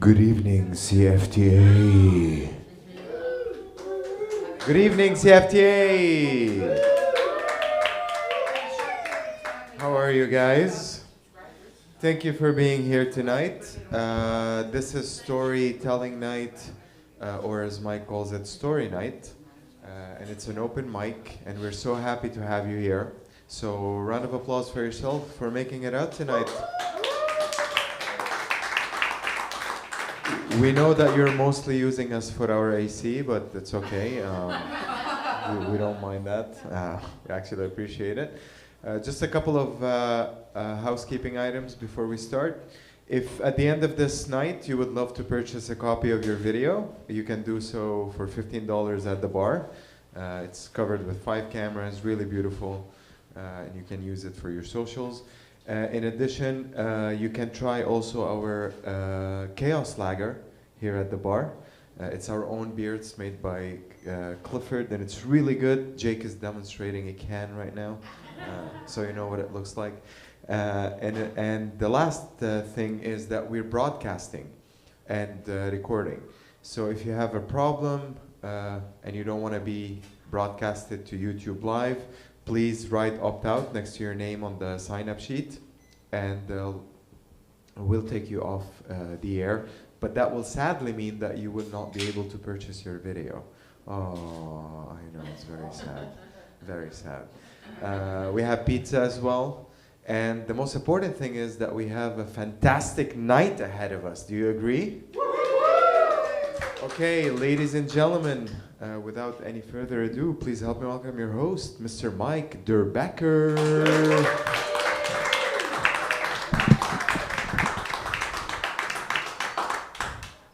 Good evening, CFTA. Good evening, CFTA. How are you guys? Thank you for being here tonight. This is storytelling night, or as Mike calls it, story night. And it's an open mic, and we're so happy to have you here. So, round of applause for yourself for making it out tonight. We know that you're mostly using us for our AC, but it's okay. We don't mind that. We actually appreciate it. Just a couple of housekeeping items before we start. If at the end of this night you would love to purchase a copy of your video, you can do so for $15 at the bar. It's covered with 5 cameras, really beautiful, and you can use it for your socials. In addition, you can try also our Chaos Lager here at the bar. It's our own beer. It's made by Clifford, and it's really good. Jake is demonstrating a can right now, so you know what it looks like. And the last thing is that we're broadcasting and recording. So if you have a problem and you don't want to be broadcasted to YouTube Live, please write opt-out next to your name on the sign-up sheet, and we'll take you off the air. But that will sadly mean that you will not be able to purchase your video. Oh, I know, it's very sad. Very sad. We have pizza as well. And the most important thing is that we have a fantastic night ahead of us. Do you agree? Okay, ladies and gentlemen, without any further ado, please help me welcome your host, Mr. Mike Derbecker.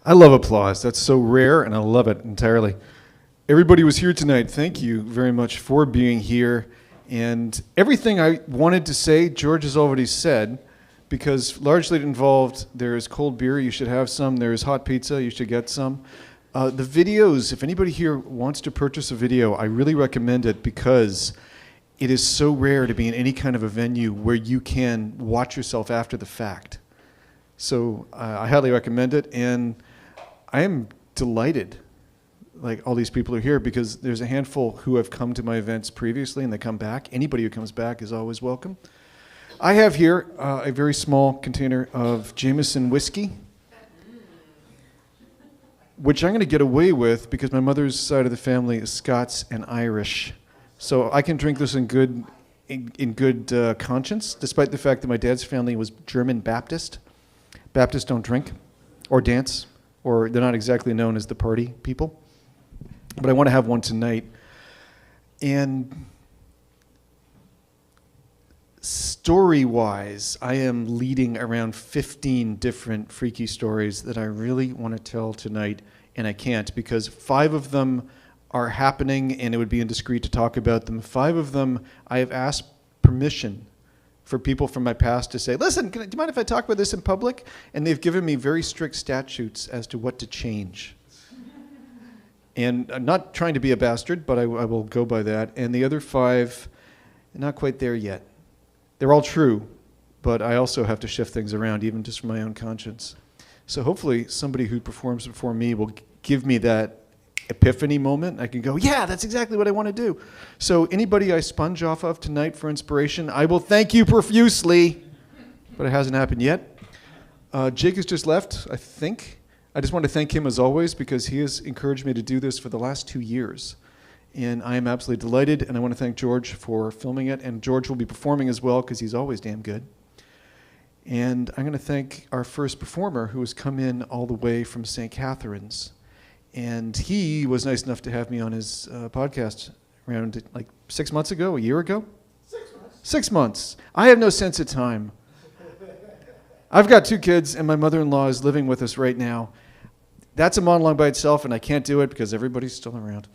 I love applause. That's so rare, and I love it entirely. Everybody was here tonight. Thank you very much for being here. And everything I wanted to say, George has already said, because largely it involved there is cold beer, you should have some. There is hot pizza, you should get some. The videos, if anybody here wants to purchase a video, I really recommend it because it is so rare to be in any kind of a venue where you can watch yourself after the fact. So I highly recommend it, and I am delighted like all these people are here because there's a handful who have come to my events previously and they come back. Anybody who comes back is always welcome. I have here a very small container of Jameson whiskey, which I'm going to get away with because my mother's side of the family is Scots and Irish. So I can drink this in good conscience, despite the fact that my dad's family was German Baptist. Baptists don't drink or dance, or they're not exactly known as the party people. But I want to have one tonight. And story-wise, I am leading around 15 different freaky stories that I really want to tell tonight, and I can't because 5 of them are happening and it would be indiscreet to talk about them. 5 of them I have asked permission for people from my past to say, listen, do you mind if I talk about this in public? And they've given me very strict statutes as to what to change. And I'm not trying to be a bastard, but I will go by that. And the other 5, not quite there yet. They're all true, but I also have to shift things around, even just for my own conscience. So hopefully somebody who performs before me will give me that epiphany moment. I can go, yeah, that's exactly what I want to do. So anybody I sponge off of tonight for inspiration, I will thank you profusely. But it hasn't happened yet. Jake has just left, I think. I just want to thank him as always because he has encouraged me to do this for the last 2 years. And I am absolutely delighted, and I want to thank George for filming it. And George will be performing as well because he's always damn good. And I'm going to thank our first performer who has come in all the way from St. Catharines. And he was nice enough to have me on his podcast around like 6 months ago, a year ago? 6 months. 6 months. I have no sense of time. I've got 2 kids, and my mother-in-law is living with us right now. That's a monologue by itself, and I can't do it because everybody's still around.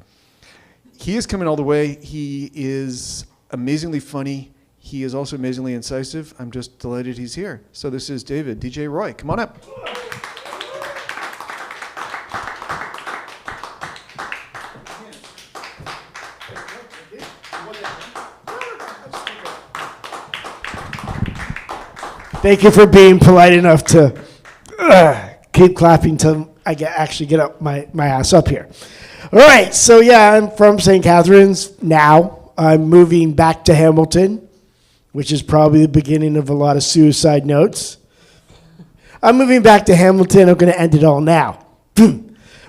He is coming all the way. He is amazingly funny. He is also amazingly incisive. I'm just delighted he's here. So this is David, DJ Roy. Come on up. Thank you for being polite enough to keep clapping till I actually get up my ass up here. All right, so yeah, I'm from St. Catharines now. I'm moving back to Hamilton, which is probably the beginning of a lot of suicide notes. I'm moving back to Hamilton. I'm going to end it all now.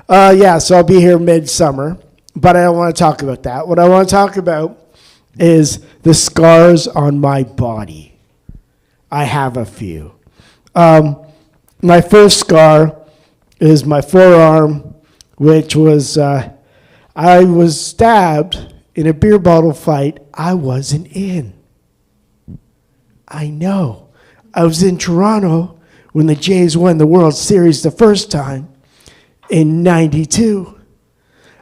Yeah, so I'll be here midsummer, but I don't want to talk about that. What I want to talk about is the scars on my body. I have a few. My first scar is my forearm, which was, I was stabbed in a beer bottle fight I wasn't in. I know. I was in Toronto when the Jays won the World Series the first time in '92.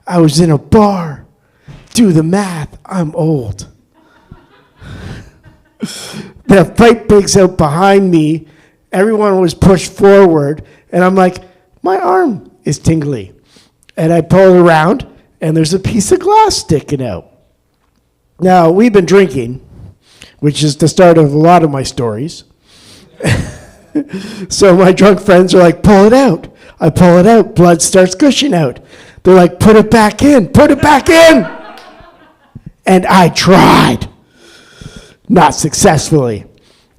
I was in a bar. Do the math. I'm old. The fight breaks out behind me. Everyone was pushed forward, and I'm like, my arm is tingly. And I pull it around, and there's a piece of glass sticking out. Now, we've been drinking, which is the start of a lot of my stories. So my drunk friends are like, pull it out. I pull it out. Blood starts gushing out. They're like, put it back in. Put it back in. And I tried. Not successfully.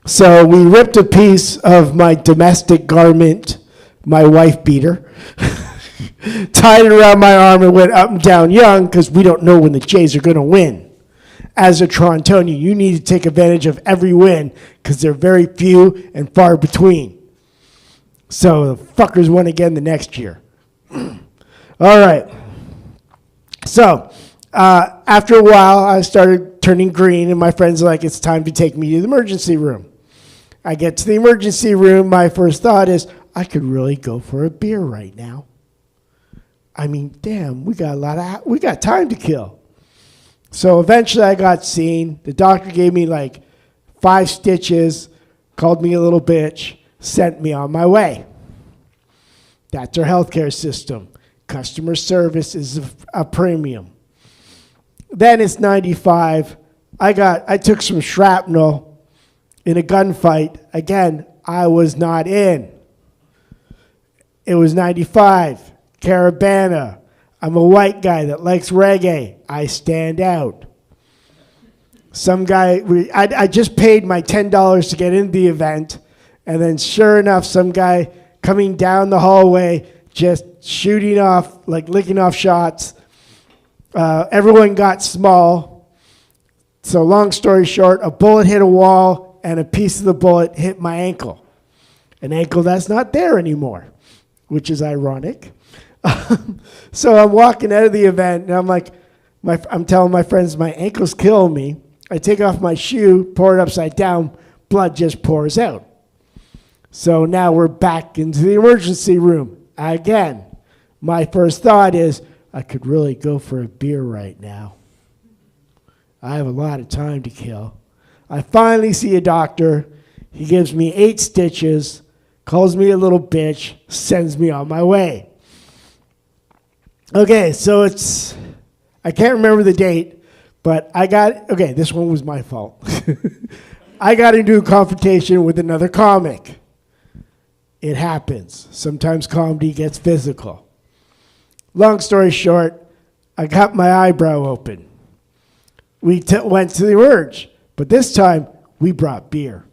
So we ripped a piece of my domestic garment, my wife beater, tied it around my arm and went up and down young because we don't know when the Jays are going to win. As a Torontonian, you need to take advantage of every win because they're very few and far between. So the fuckers won again the next year. All right. So after a while, I started turning green, and my friends are like, it's time to take me to the emergency room. I get to the emergency room. My first thought is, I could really go for a beer right now. I mean, damn, we got time to kill. So eventually I got seen. The doctor gave me like 5 stitches, called me a little bitch, sent me on my way. That's our healthcare system. Customer service is a premium. Then it's 95. I took some shrapnel in a gunfight. Again, I was not in. It was 95. Caravana. I'm a white guy that likes reggae. I stand out. Some guy, I just paid my $10 to get into the event, and then sure enough, some guy coming down the hallway, just shooting off, like licking off shots. Everyone got small. So long story short, a bullet hit a wall, and a piece of the bullet hit my ankle. An ankle that's not there anymore, which is ironic. So I'm walking out of the event, and I'm like, I'm telling my friends, my ankle's killing me. I take off my shoe, pour it upside down, blood just pours out. So now we're back into the emergency room. Again, my first thought is, I could really go for a beer right now. I have a lot of time to kill. I finally see a doctor. He gives me 8 stitches, calls me a little bitch, sends me on my way. Okay, so I can't remember the date, but this one was my fault. I got into a confrontation with another comic. It happens. Sometimes comedy gets physical. Long story short, I got my eyebrow open. We went to the Emerge, but this time we brought beer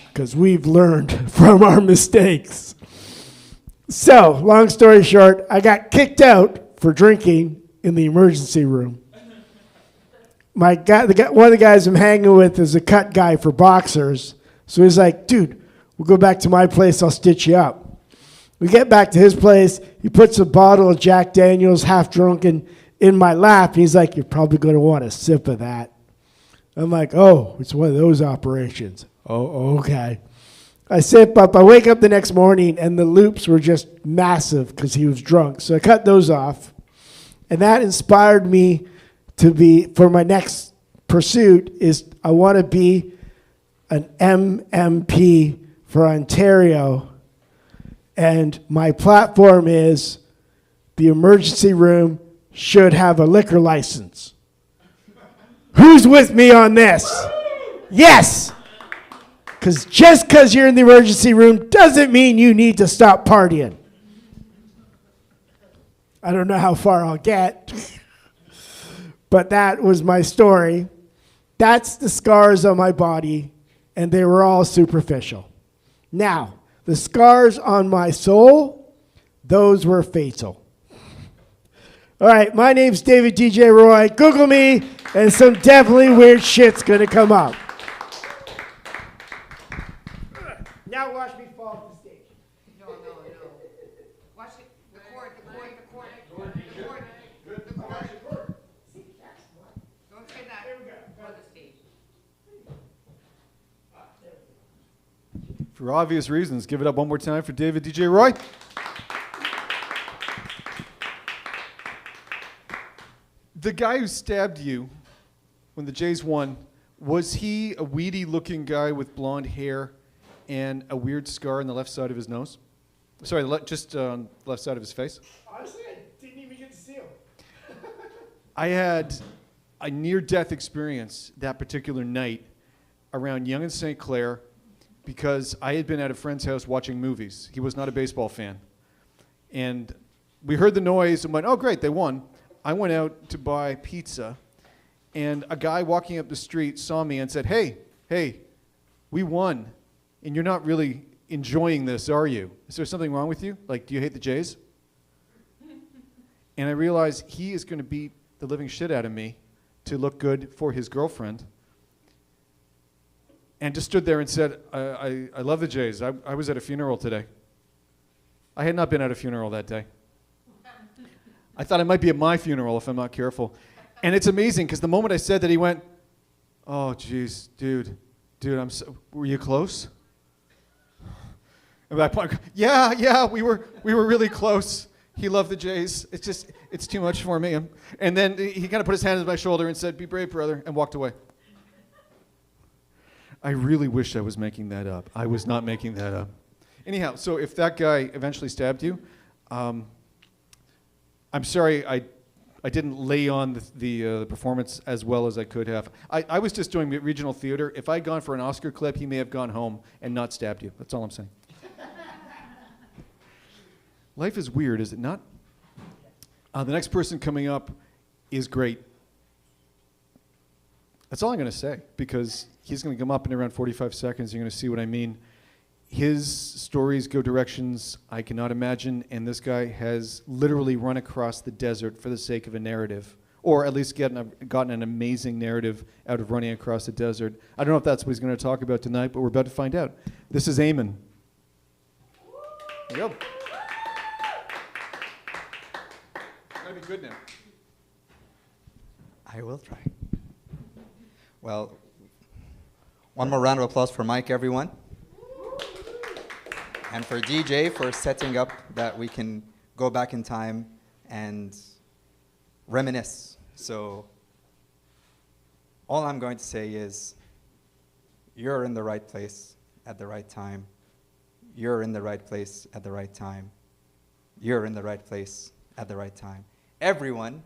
because we've learned from our mistakes. So, long story short, I got kicked out for drinking in the emergency room. One of the guys I'm hanging with is a cut guy for boxers. So he's like, dude, we'll go back to my place, I'll stitch you up. We get back to his place, he puts a bottle of Jack Daniels, half drunken, in my lap, and he's like, you're probably going to want a sip of that. I'm like, oh, it's one of those operations. Oh, okay. I sip up, I wake up the next morning, and the loops were just massive because he was drunk. So I cut those off. And that inspired me for my next pursuit is I want to be an MMP for Ontario. And my platform is the emergency room should have a liquor license. Who's with me on this? Yes! Because just because you're in the emergency room doesn't mean you need to stop partying. I don't know how far I'll get, but that was my story. That's the scars on my body, and they were all superficial. Now, the scars on my soul, those were fatal. All right, my name's David DJ Roy. Google me, and some definitely weird shit's going to come up. Now watch me fall off the stage. No. Watch it. The cord. Don't say that. There we go. On the stage. For obvious reasons, give it up one more time for David DJ Roy. The guy who stabbed you when the Jays won, was he a weedy-looking guy with blonde hair and a weird scar on the left side of his nose? Sorry, just on the left side of his face? Honestly, I didn't even get to see him. I had a near-death experience that particular night around Yonge and St. Clair because I had been at a friend's house watching movies. He was not a baseball fan. And we heard the noise and went, oh, great, they won. I went out to buy pizza, and a guy walking up the street saw me and said, hey, we won, and you're not really enjoying this, are you? Is there something wrong with you? Like, do you hate the Jays? And I realized he is going to beat the living shit out of me to look good for his girlfriend. And just stood there and said, I love the Jays. I was at a funeral today. I had not been at a funeral that day. I thought I might be at my funeral if I'm not careful. And it's amazing because the moment I said that, he went, oh, geez, dude, were you close? And I point, yeah, we were really close. He loved the Jays. It's too much for me. And then he kind of put his hand on my shoulder and said, be brave, brother, and walked away. I really wish I was making that up. I was not making that up. Anyhow, so if that guy eventually stabbed you, I'm sorry I didn't lay on the performance as well as I could have. I was just doing regional theater. If I'd gone for an Oscar clip, he may have gone home and not stabbed you. That's all I'm saying. Life is weird, is it not? The next person coming up is great. That's all I'm going to say, because he's going to come up in around 45 seconds. You're going to see what I mean. His stories go directions I cannot imagine, and this guy has literally run across the desert for the sake of a narrative, or at least gotten an amazing narrative out of running across the desert. I don't know if that's what he's going to talk about tonight, but we're about to find out. This is Eamon. There you go. Gotta be good now. I will try. Well, one more round of applause for Mike, everyone. And for DJ for setting up that we can go back in time and reminisce. So all I'm going to say is you're in the right place at the right time. You're in the right place at the right time. You're in the right place at the right time. Everyone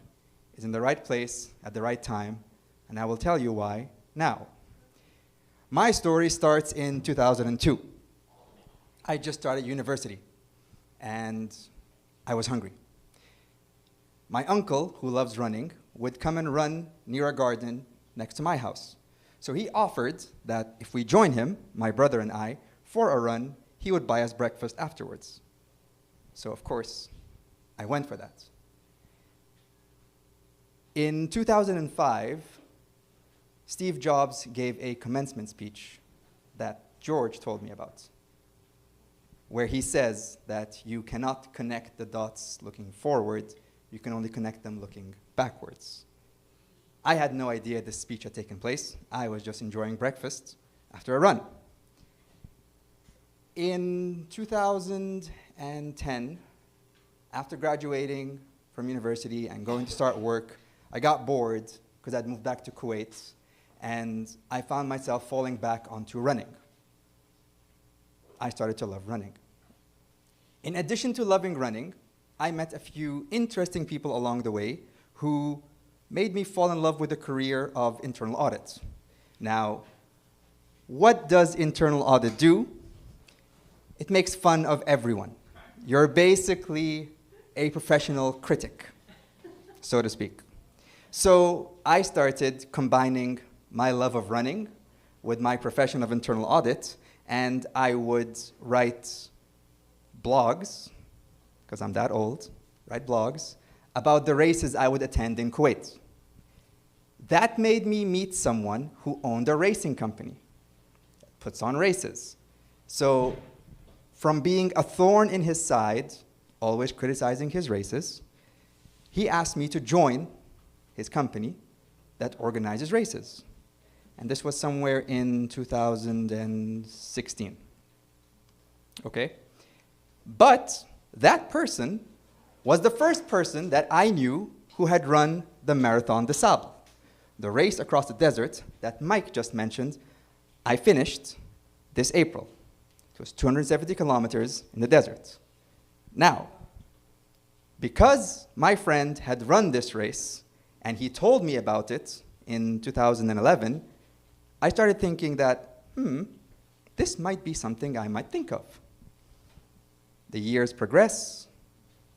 is in the right place at the right time, and I will tell you why now. My story starts in 2002. I just started university, and I was hungry. My uncle, who loves running, would come and run near a garden next to my house. So he offered that if we join him, my brother and I, for a run, he would buy us breakfast afterwards. So of course, I went for that. In 2005, Steve Jobs gave a commencement speech that George told me about, where he says that you cannot connect the dots looking forward, you can only connect them looking backwards. I had no idea this speech had taken place. I was just enjoying breakfast after a run. In 2010, after graduating from university and going to start work, I got bored because I'd moved back to Kuwait, and I found myself falling back onto running. I started to love running. In addition to loving running, I met a few interesting people along the way who made me fall in love with the career of internal audit. Now, what does internal audit do? It makes fun of everyone. You're basically a professional critic, so to speak. So I started combining my love of running with my profession of internal audit, and I would write blogs, because I'm that old, write blogs, about the races I would attend in Kuwait. That made me meet someone who owned a racing company, puts on races. So from being a thorn in his side, always criticizing his races, he asked me to join his company that organizes races. And this was somewhere in 2016. Okay? But that person was the first person that I knew who had run the Marathon des Sables, the race across the desert that Mike just mentioned. I finished this April. It was 270 kilometers in the desert. Now, because my friend had run this race, and he told me about it in 2011, I started thinking that, this might be something I might think of. The years progress,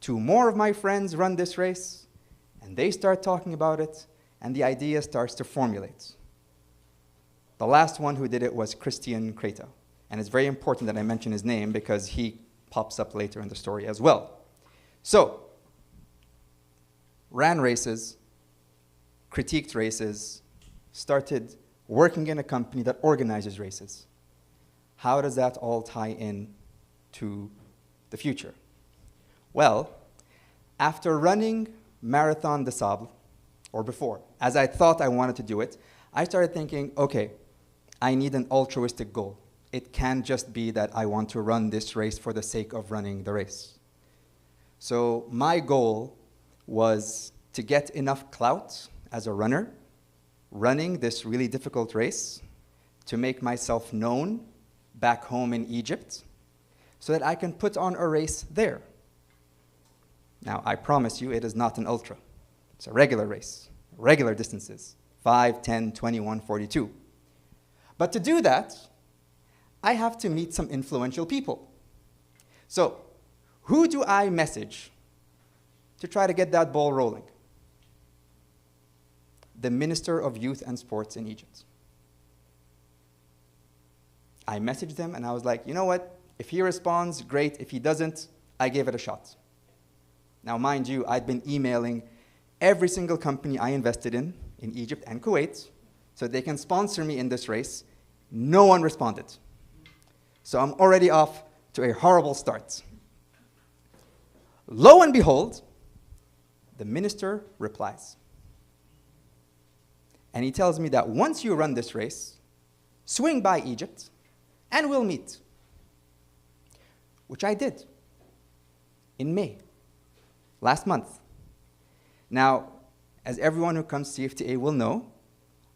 2 more of my friends run this race, and they start talking about it, and the idea starts to formulate. The last one who did it was Christian Kreta, and it's very important that I mention his name because he pops up later in the story as well. So, ran races, critiqued races, started working in a company that organizes races. How does that all tie in to the future? Well, after running Marathon des Sables, or before, as I thought I wanted to do it, I started thinking, okay, I need an altruistic goal. It can't just be that I want to run this race for the sake of running the race. So my goal was to get enough clout as a runner, running this really difficult race, to make myself known back home in Egypt, so that I can put on a race there. Now, I promise you, it is not an ultra. It's a regular race, regular distances, 5, 10, 21, 42. But to do that, I have to meet some influential people. So, who do I message to try to get that ball rolling? The Minister of Youth and Sports in Egypt. I messaged him and I was like, you know what? If he responds, great. If he doesn't, I gave it a shot. Now, mind you, I'd been emailing every single company I invested in Egypt and Kuwait, so they can sponsor me in this race. No one responded. So I'm already off to a horrible start. Lo and behold, the minister replies. And he tells me that once you run this race, swing by Egypt and we'll meet. Which I did in May, last month. Now, as everyone who comes to CFTA will know,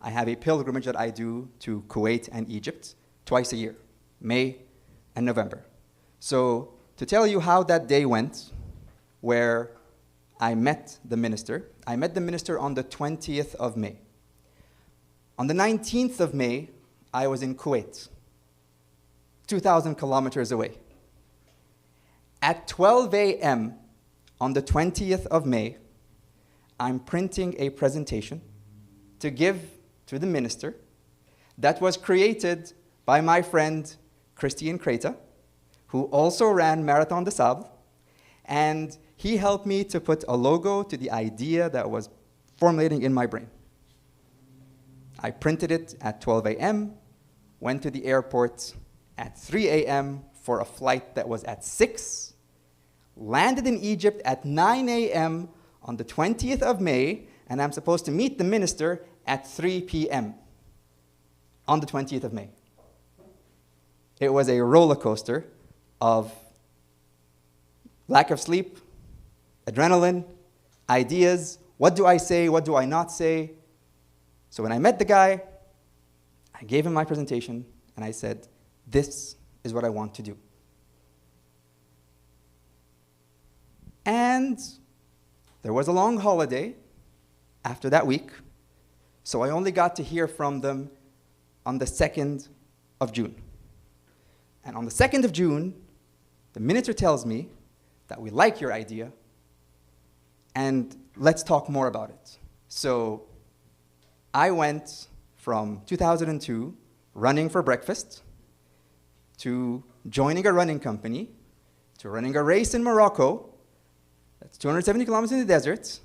I have a pilgrimage that I do to Kuwait and Egypt twice a year, May and November. So to tell you how that day went, where I met the minister on the 20th of May. On the 19th of May, I was in Kuwait, 2,000 kilometers away. At 12 a.m. on the 20th of May, I'm printing a presentation to give to the minister that was created by my friend Christian Kreta, who also ran Marathon des Sables, and he helped me to put a logo to the idea that was formulating in my brain. I printed it at 12 a.m., went to the airport at 3 a.m. for a flight that was at 6, landed in Egypt at 9 a.m. on the 20th of May, and I'm supposed to meet the minister at 3 p.m. on the 20th of May. It was a roller coaster of lack of sleep, adrenaline, ideas, what do I say, what do I not say? So when I met the guy, I gave him my presentation, and I said, this is what I want to do. And there was a long holiday after that week, so I only got to hear from them on the 2nd of June. And on the 2nd of June, the minister tells me that we like your idea and let's talk more about it. So I went from 2002 running for breakfast to joining a running company to running a race in Morocco, that's 270 kilometers in the desert,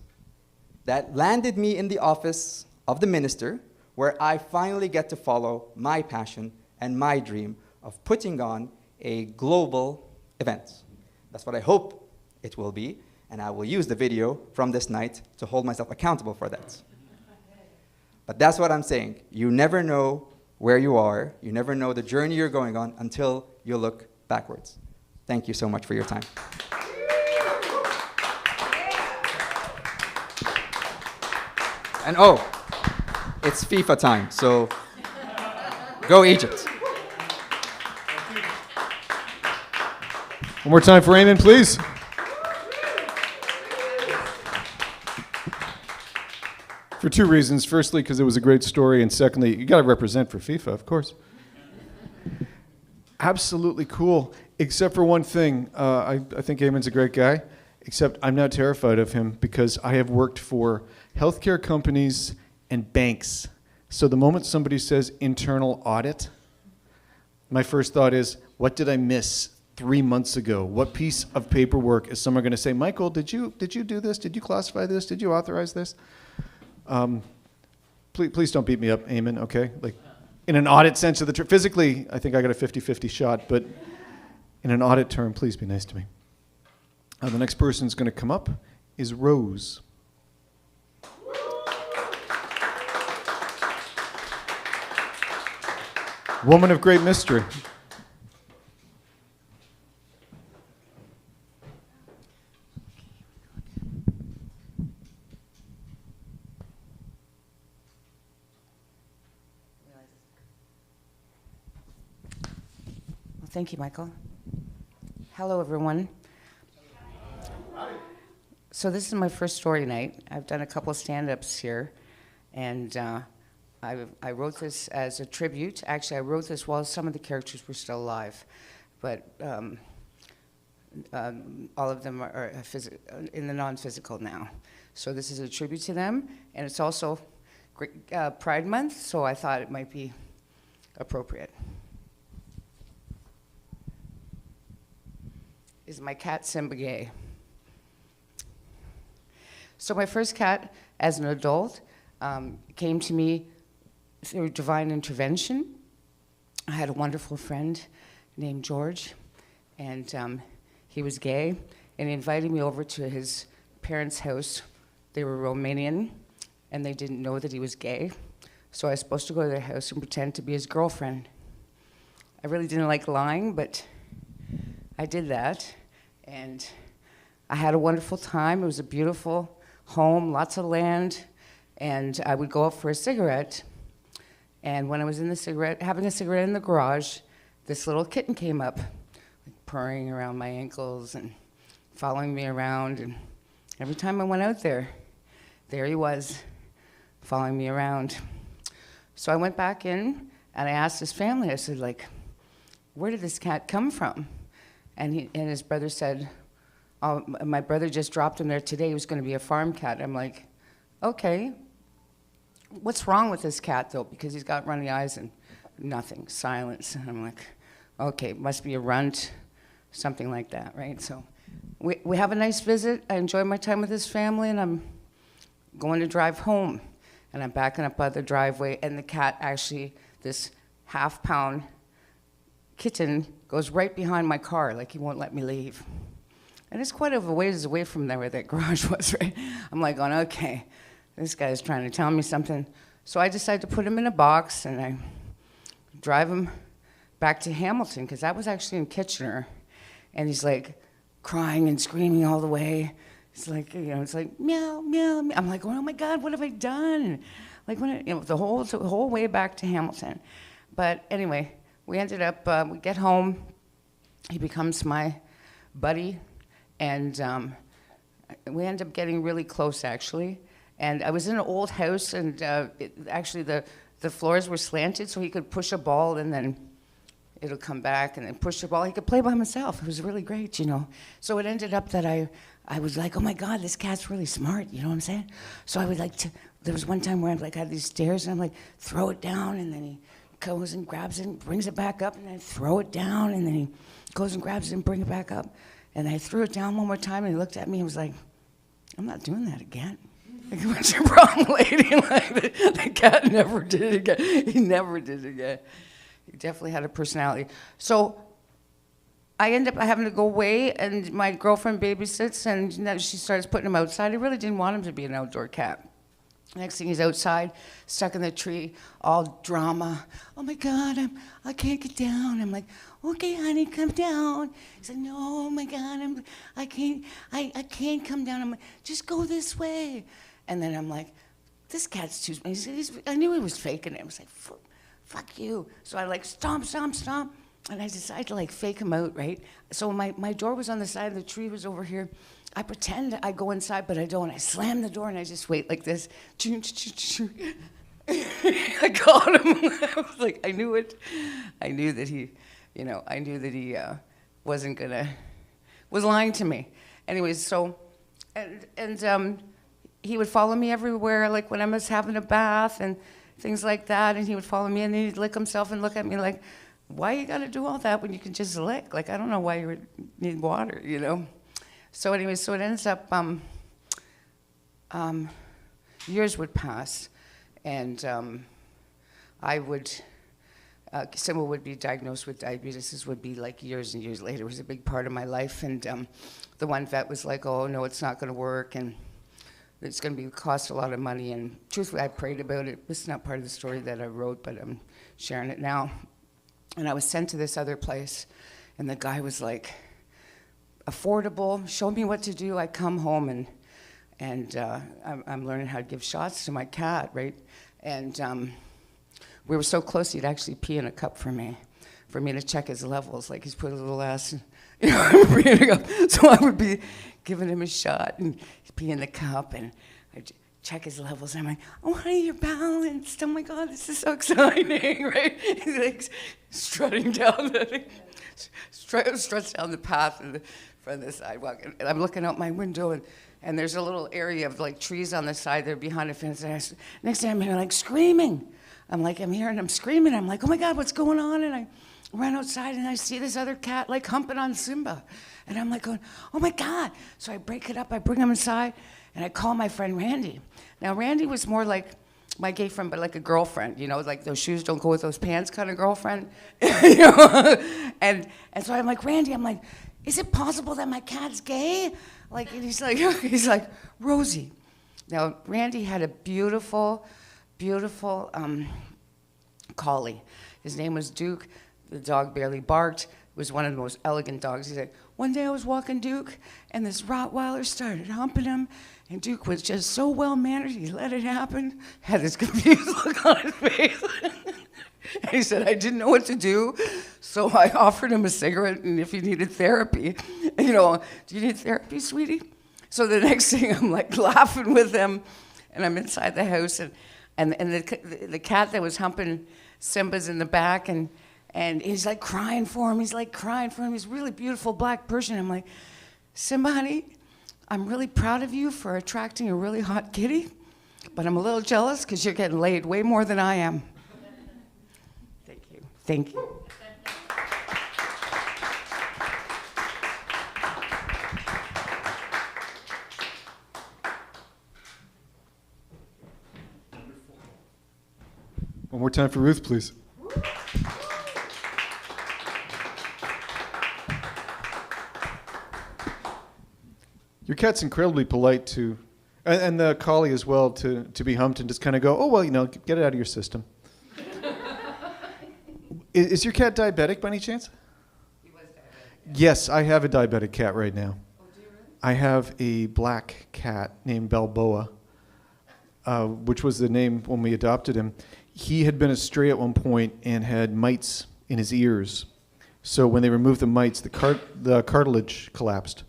that landed me in the office of the minister, where I finally get to follow my passion and my dream of putting on a global event. That's what I hope it will be, and I will use the video from this night to hold myself accountable for that. But that's what I'm saying. You never know where you are, you never know the journey you're going on until you look backwards. Thank you so much for your time. And oh, it's FIFA time, so go Egypt. One more time for Eamon, please. For two reasons. Firstly, because it was a great story, and secondly, you got to represent for FIFA, of course. Absolutely cool, except for one thing. I think Eamon's a great guy, except I'm now terrified of him because I have worked for healthcare companies and banks. So the moment somebody says internal audit, my first thought is, what did I miss 3 months ago? What piece of paperwork is someone going to say, Michael, did you do this? Did you classify this? Did you authorize this? Please don't beat me up, Eamon, okay? Like, in an audit sense of the term. Physically, I think I got a 50-50 shot, but in an audit term, please be nice to me. The next person who's going to come up is Rose. Woman of great mystery. Thank you, Michael. Hello, everyone. So this is my first story night. I've done a couple of stand-ups here, and I wrote this as a tribute. Actually, I wrote this while some of the characters were still alive, but all of them are in the non-physical now. So this is a tribute to them, and it's also Pride Month, so I thought it might be appropriate. Is my cat Simba gay? So my first cat, as an adult, came to me through divine intervention. I had a wonderful friend named George, and he was gay, and he invited me over to his parents' house. They were Romanian, and they didn't know that he was gay, so I was supposed to go to their house and pretend to be his girlfriend. I really didn't like lying, but I did that, and I had a wonderful time. It was a beautiful home, lots of land, and I would go out for a cigarette, and when I was having a cigarette in the garage, this little kitten came up, purring around my ankles and following me around, and every time I went out there he was, following me around. So I went back in, and I asked his family, I said, like, where did this cat come from? And his brother said, oh, my brother just dropped him there today. He was going to be a farm cat. I'm like, okay. What's wrong with this cat, though? Because he's got runny eyes and nothing, silence. And I'm like, okay, must be a runt, something like that, right? So we have a nice visit. I enjoy my time with his family, and I'm going to drive home. And I'm backing up by the driveway, and the cat actually, this half-pound kitten, goes right behind my car, like he won't let me leave. And it's quite a ways away from there where that garage was, right? I'm like going, okay, this guy's trying to tell me something. So I decided to put him in a box, and I drive him back to Hamilton, because that was actually in Kitchener. And he's like crying and screaming all the way. It's like, you know, it's like, meow, meow, meow. I'm like, oh my God, what have I done? Like, the whole way back to Hamilton. But anyway, we ended up, we get home, he becomes my buddy, and we end up getting really close, actually. And I was in an old house, and actually the floors were slanted, so he could push a ball and then it'll come back and then push the ball. He could play by himself. It was really great, you know. So it ended up that I was like, oh my God, this cat's really smart, you know what I'm saying? So I would like to, there was one time where I had these stairs and I'm like, throw it down, and then he goes and grabs it and brings it back up, and then throw it down, and then he goes and grabs it and bring it back up. And I threw it down one more time, and he looked at me and was like, I'm not doing that again. Like, what's your problem, lady? Like, the cat never did it again. He never did it again. He definitely had a personality. So I end up having to go away, and my girlfriend babysits, and she starts putting him outside. I really didn't want him to be an outdoor cat. Next thing, he's outside, stuck in the tree, all drama. Oh my God, I can't get down. I'm like, okay, honey, come down. He's like, no, oh my God, I can't come down. I'm like, just go this way. And then I'm like, this cat's too. I knew he was faking it. I was like, fuck you. So I like stomp, stomp, stomp. And I decided to like fake him out, right? So my door was on the side, the tree was over here. I pretend I go inside, but I don't. I slam the door and I just wait like this. I caught him. I was like, I knew it. I knew that he, you know, I knew that he was lying to me. Anyways, so, and he would follow me everywhere, like when I was having a bath and things like that, and he would follow me and he'd lick himself and look at me like, why you gotta do all that when you can just lick? Like, I don't know why you would need water, you know? So anyway, so it ends up, years would pass, and someone would be diagnosed with diabetes. This would be like years and years later. It was a big part of my life, and the one vet was like, oh, no, it's not gonna work, and it's gonna cost a lot of money, and truthfully, I prayed about it. This is not part of the story that I wrote, but I'm sharing it now. And I was sent to this other place, and the guy was like, affordable, show me what to do. I come home, and I'm learning how to give shots to my cat, right? And we were so close, he'd actually pee in a cup for me to check his levels. Like, he's put a little ass, you know, so I would be giving him a shot, and he'd pee in the cup, and I'd check his levels. I'm like, oh, honey, you're balanced. Oh my God, this is so exciting, right? He's like strutting down struts down the path from the sidewalk, and I'm looking out my window, and there's a little area of like trees on the side there behind a fence. And next thing I'm hearing like screaming. I'm hearing him screaming. I'm like, oh my God, what's going on? And I run outside and I see this other cat like humping on Simba, and I'm like going, oh my God. So I break it up. I bring him inside, and I call my friend Randy. Now Randy was more like my gay friend, but like a girlfriend, you know, like those shoes don't go with those pants kind of girlfriend, you know. And so I'm like, Randy, I'm like, is it possible that my cat's gay? Like, and he's like, Rosie. Now, Randy had a beautiful, beautiful collie. His name was Duke. The dog barely barked. It was one of the most elegant dogs. He's like, one day I was walking Duke, and this Rottweiler started humping him, and Duke was just so well-mannered, he let it happen, had this confused look on his face. And he said, I didn't know what to do, so I offered him a cigarette, and if he needed therapy, you know, do you need therapy, sweetie? So the next thing, I'm like laughing with him, and I'm inside the house, and the cat that was humping Simba's in the back, and he's like crying for him. He's like crying for him. He's a really beautiful black Persian. I'm like, Simba, honey, I'm really proud of you for attracting a really hot kitty, but I'm a little jealous because you're getting laid way more than I am. Thank you. Thank you. One more time for Ruth, please. Your cat's incredibly polite to, and the collie as well, to be humped and just kind of go, oh, well, you know, get it out of your system. Is your cat diabetic by any chance? He was diabetic. Yes, I have a diabetic cat right now. Oh, do you really? I have a black cat named Balboa, which was the name when we adopted him. He had been a stray at one point and had mites in his ears. So when they removed the mites, the cartilage collapsed.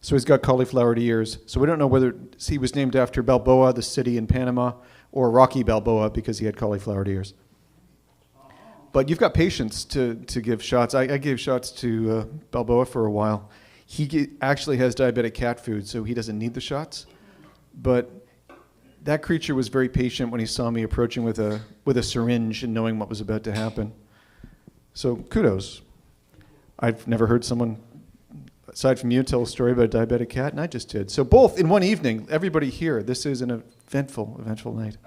So he's got cauliflowered ears. So we don't know whether he was named after Balboa, the city in Panama, or Rocky Balboa because he had cauliflowered ears. But you've got patience to give shots. I gave shots to Balboa for a while. He actually has diabetic cat food, so he doesn't need the shots. But that creature was very patient when he saw me approaching with a syringe and knowing what was about to happen. So kudos. I've never heard someone, aside from you, tell a story about a diabetic cat, and I just did. So both in one evening, everybody here. This is an eventful night.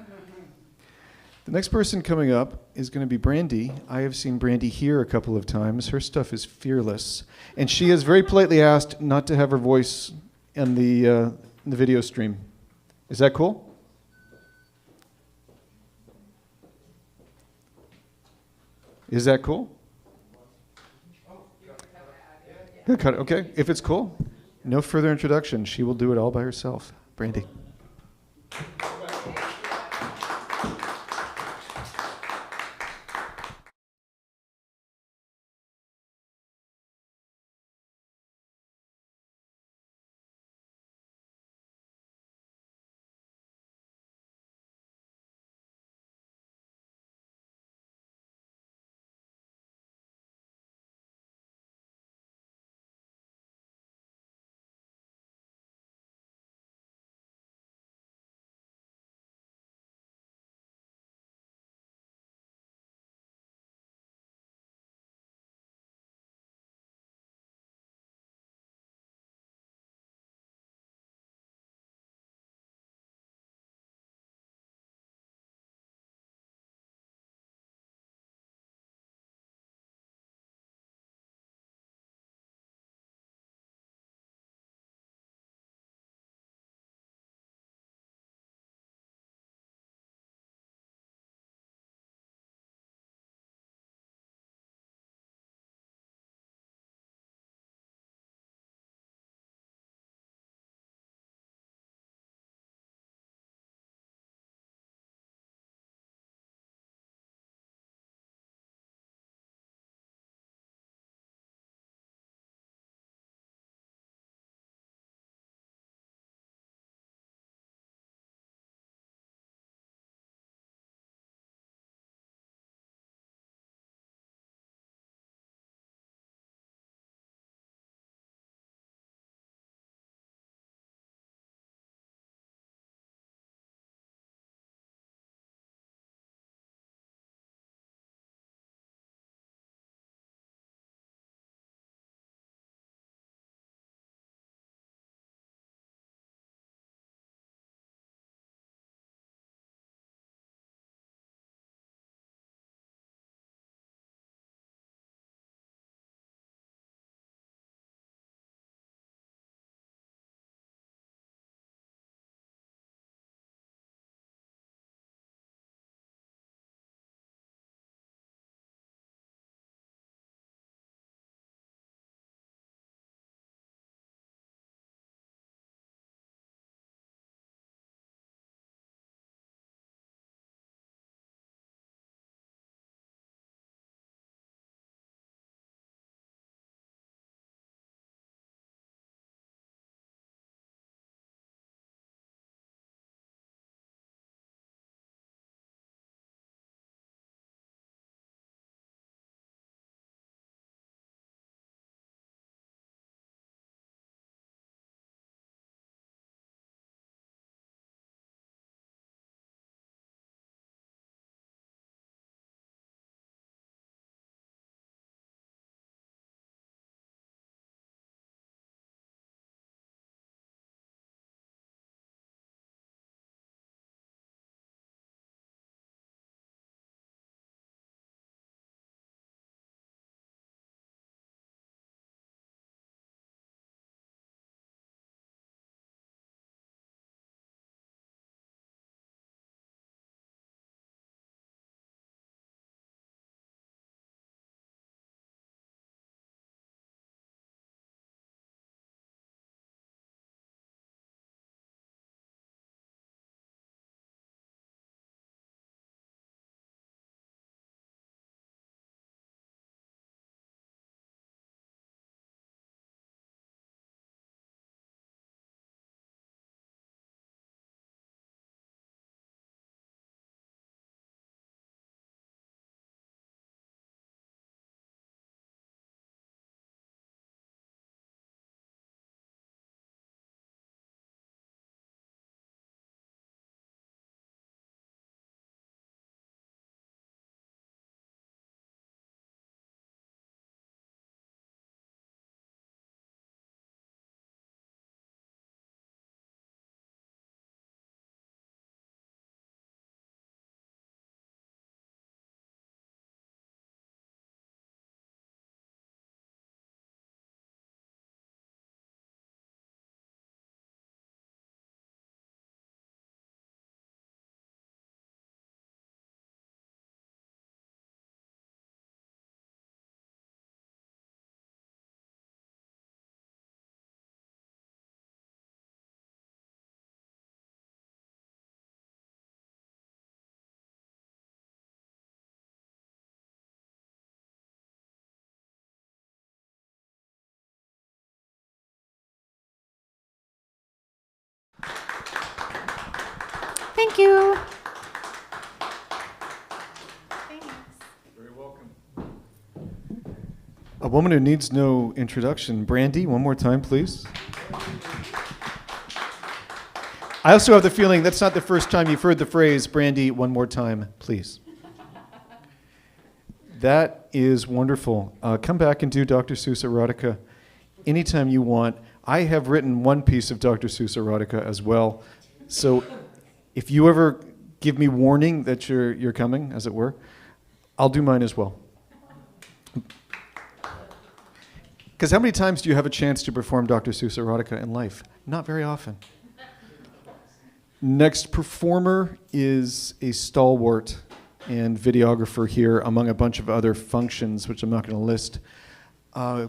The next person coming up is going to be Brandy. I have seen Brandy here a couple of times. Her stuff is fearless. And she has very politely asked not to have her voice in the video stream. Is that cool? Is that cool? Okay, if it's cool, no further introduction. She will do it all by herself. Brandy. Thank you. A woman who needs no introduction. Brandy, one more time, please. I also have the feeling that's not the first time you've heard the phrase, Brandy, one more time, please. That is wonderful. Come back and do Dr. Seuss erotica anytime you want. I have written one piece of Dr. Seuss erotica as well. So if you ever give me warning that you're coming, as it were, I'll do mine as well. Because how many times do you have a chance to perform Dr. Seuss erotica in life? Not very often. Next performer is a stalwart and videographer here, among a bunch of other functions, which I'm not going to list. I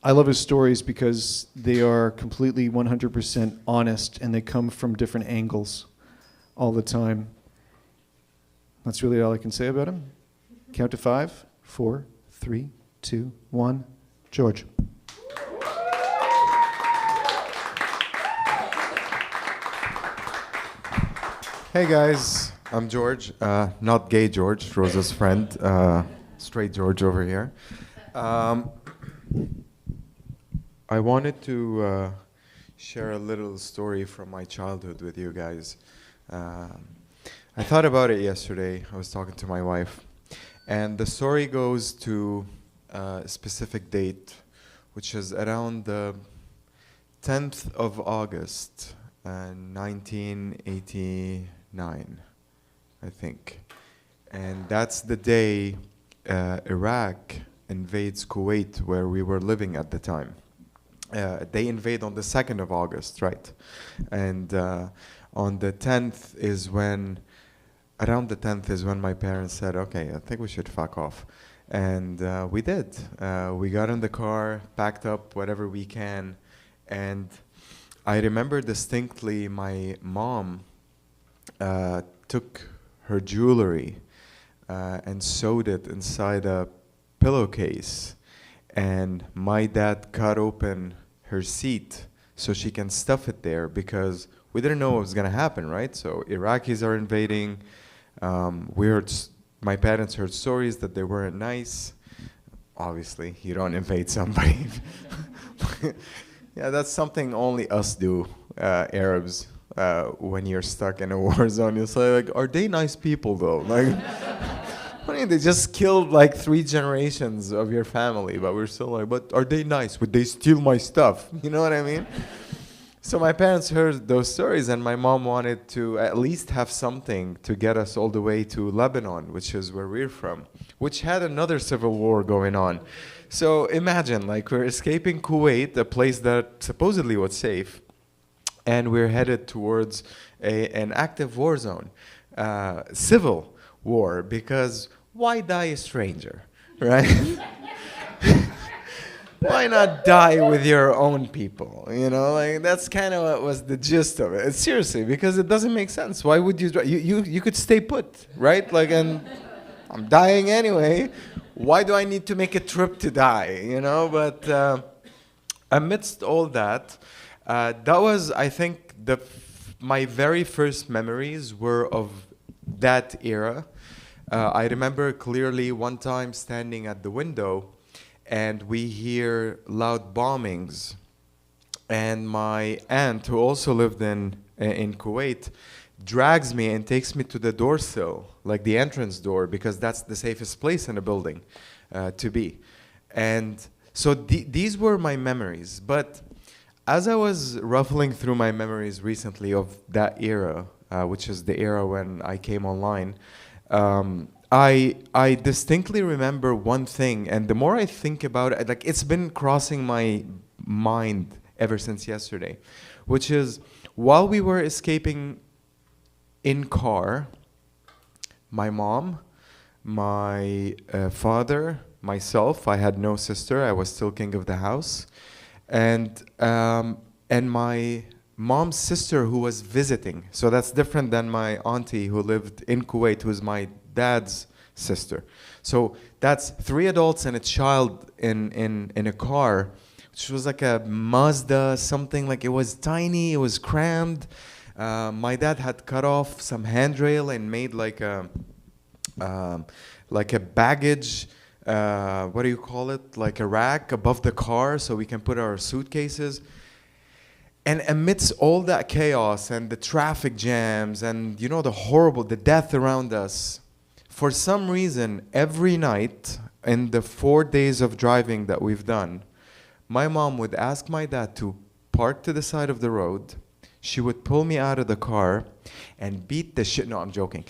love his stories because they are completely 100% honest, and they come from different angles all the time. That's really all I can say about him. Count to 5, 4, 3, 2, 1. George. Hey guys, I'm George, not gay George, Rosa's friend, straight George over here. I wanted to share a little story from my childhood with you guys. I thought about it yesterday. I was talking to my wife, and the story goes to a specific date, which is around the 10th of August, 1989, I think. And that's the day Iraq invades Kuwait, where we were living at the time. They invade on the 2nd of August, right? And on the 10th is when, around the 10th is when my parents said, okay, I think we should fuck off. And we did. We got in the car, packed up whatever we can, and I remember distinctly my mom took her jewelry and sewed it inside a pillowcase, and my dad cut open her seat so she can stuff it there, because we didn't know what was going to happen, right? So Iraqis are invading. My parents heard stories that they weren't nice. Obviously, you don't invade somebody. Yeah, that's something only us do, Arabs. When you're stuck in a war zone, you'll say, like, are they nice people though? Like, I mean, they just killed like 3 generations of your family, but we're still like, but are they nice? Would they steal my stuff? You know what I mean? So my parents heard those stories, and my mom wanted to at least have something to get us all the way to Lebanon, which is where we're from, which had another civil war going on. So imagine, like, we're escaping Kuwait, a place that supposedly was safe, and we're headed towards an active war zone, civil war, because why die a stranger, right? Why not die with your own people? You know, like, that's kind of what was the gist of it. Seriously, because it doesn't make sense. Why would you could stay put, right? Like, and I'm dying anyway. Why do I need to make a trip to die? You know, but amidst all that, that was, I think, my very first memories were of that era. I remember clearly one time standing at the window, and we hear loud bombings. And my aunt, who also lived in Kuwait, drags me and takes me to the door sill, like the entrance door, because that's the safest place in a building to be. And so these were my memories. But as I was ruffling through my memories recently of that era, which is the era when I came online, I distinctly remember one thing, and the more I think about it, like, it's been crossing my mind ever since yesterday, which is, while we were escaping in car, my mom, my father, myself, I had no sister, I was still king of the house, and my mom's sister who was visiting. So that's different than my auntie who lived in Kuwait, who's my dad's sister. So that's 3 adults and a child in a car, which was like a Mazda something. Like, it was tiny, it was crammed. My dad had cut off some handrail and made like a baggage, what do you call it? Like a rack above the car so we can put our suitcases. And amidst all that chaos and the traffic jams and, the death around us, for some reason, every night in the 4 days of driving that we've done, my mom would ask my dad to park to the side of the road. She would pull me out of the car and beat the shit. No, I'm joking.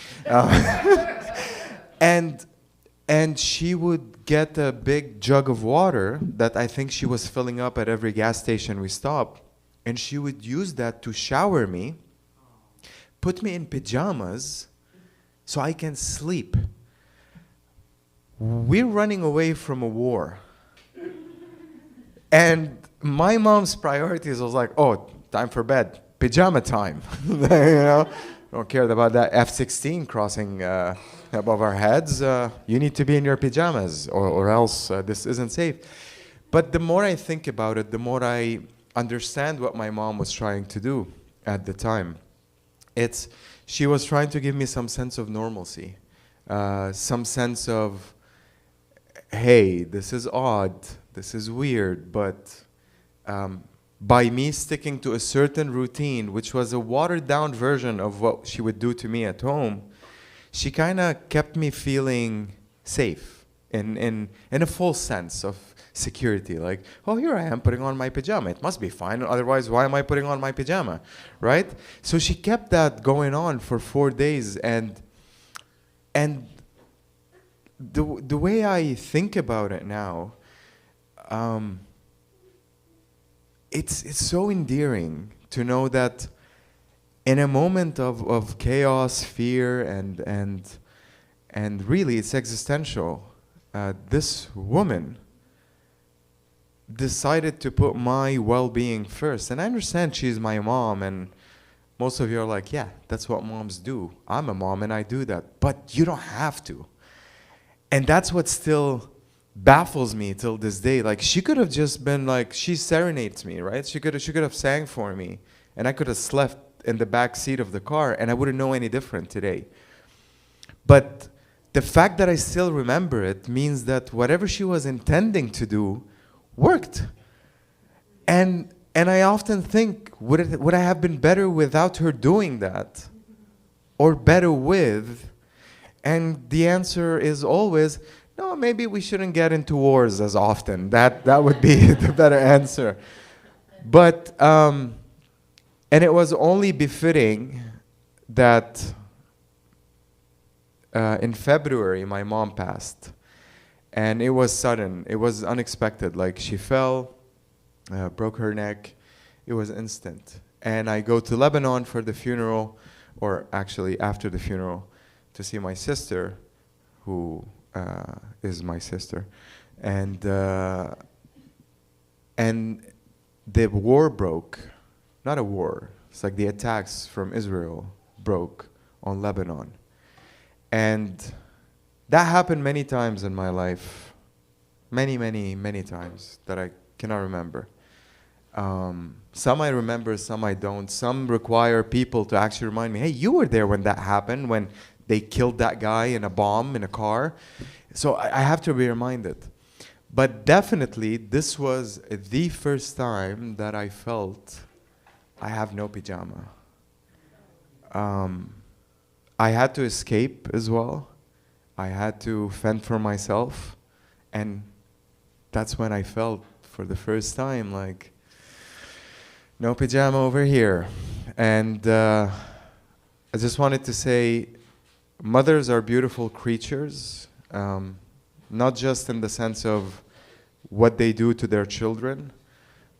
And she would get a big jug of water that I think she was filling up at every gas station we stopped. And she would use that to shower me, put me in pajamas so I can sleep. We're running away from a war. And my mom's priorities was like, oh, time for bed, pajama time. Don't care about that F-16 crossing above our heads. You need to be in your pajamas or else this isn't safe. But the more I think about it, the more I understand what my mom was trying to do at the time. She was trying to give me some sense of normalcy, some sense of, hey, this is odd, this is weird, but by me sticking to a certain routine, which was a watered-down version of what she would do to me at home, she kind of kept me feeling safe in a full sense of security. Like, oh, here I am putting on my pajama. It must be fine. Otherwise, why am I putting on my pajama, right? So she kept that going on for 4 days, and the way I think about it now, it's so endearing to know that in a moment of chaos, fear, and really it's existential, this woman decided to put my well-being first. And I understand she's my mom, and most of you are like, yeah, that's what moms do. I'm a mom and I do that. But you don't have to. And that's what still baffles me till this day. Like, she could have just been like, she serenades me, right? She could have sang for me, and I could have slept in the back seat of the car, and I wouldn't know any different today. But the fact that I still remember it means that whatever she was intending to do worked. And I often think, would I have been better without her doing that? Or better with? And the answer is always, no, maybe we shouldn't get into wars as often. That would be the better answer. But, and it was only befitting that in February my mom passed. And it was sudden, it was unexpected. Like, she fell, broke her neck, it was instant. And I go to Lebanon for the funeral, or actually after the funeral, to see my sister, who is my sister. And the war broke, not a war, it's like the attacks from Israel broke on Lebanon. And that happened many times in my life, many, many, many times that I cannot remember. Some I remember, some I don't. Some require people to actually remind me, hey, you were there when that happened, when they killed that guy in a bomb in a car. So I have to be reminded. But definitely, this was the first time that I felt I have no pajama. I had to escape as well. I had to fend for myself, and that's when I felt for the first time like, no pajama over here. And I just wanted to say, mothers are beautiful creatures, not just in the sense of what they do to their children,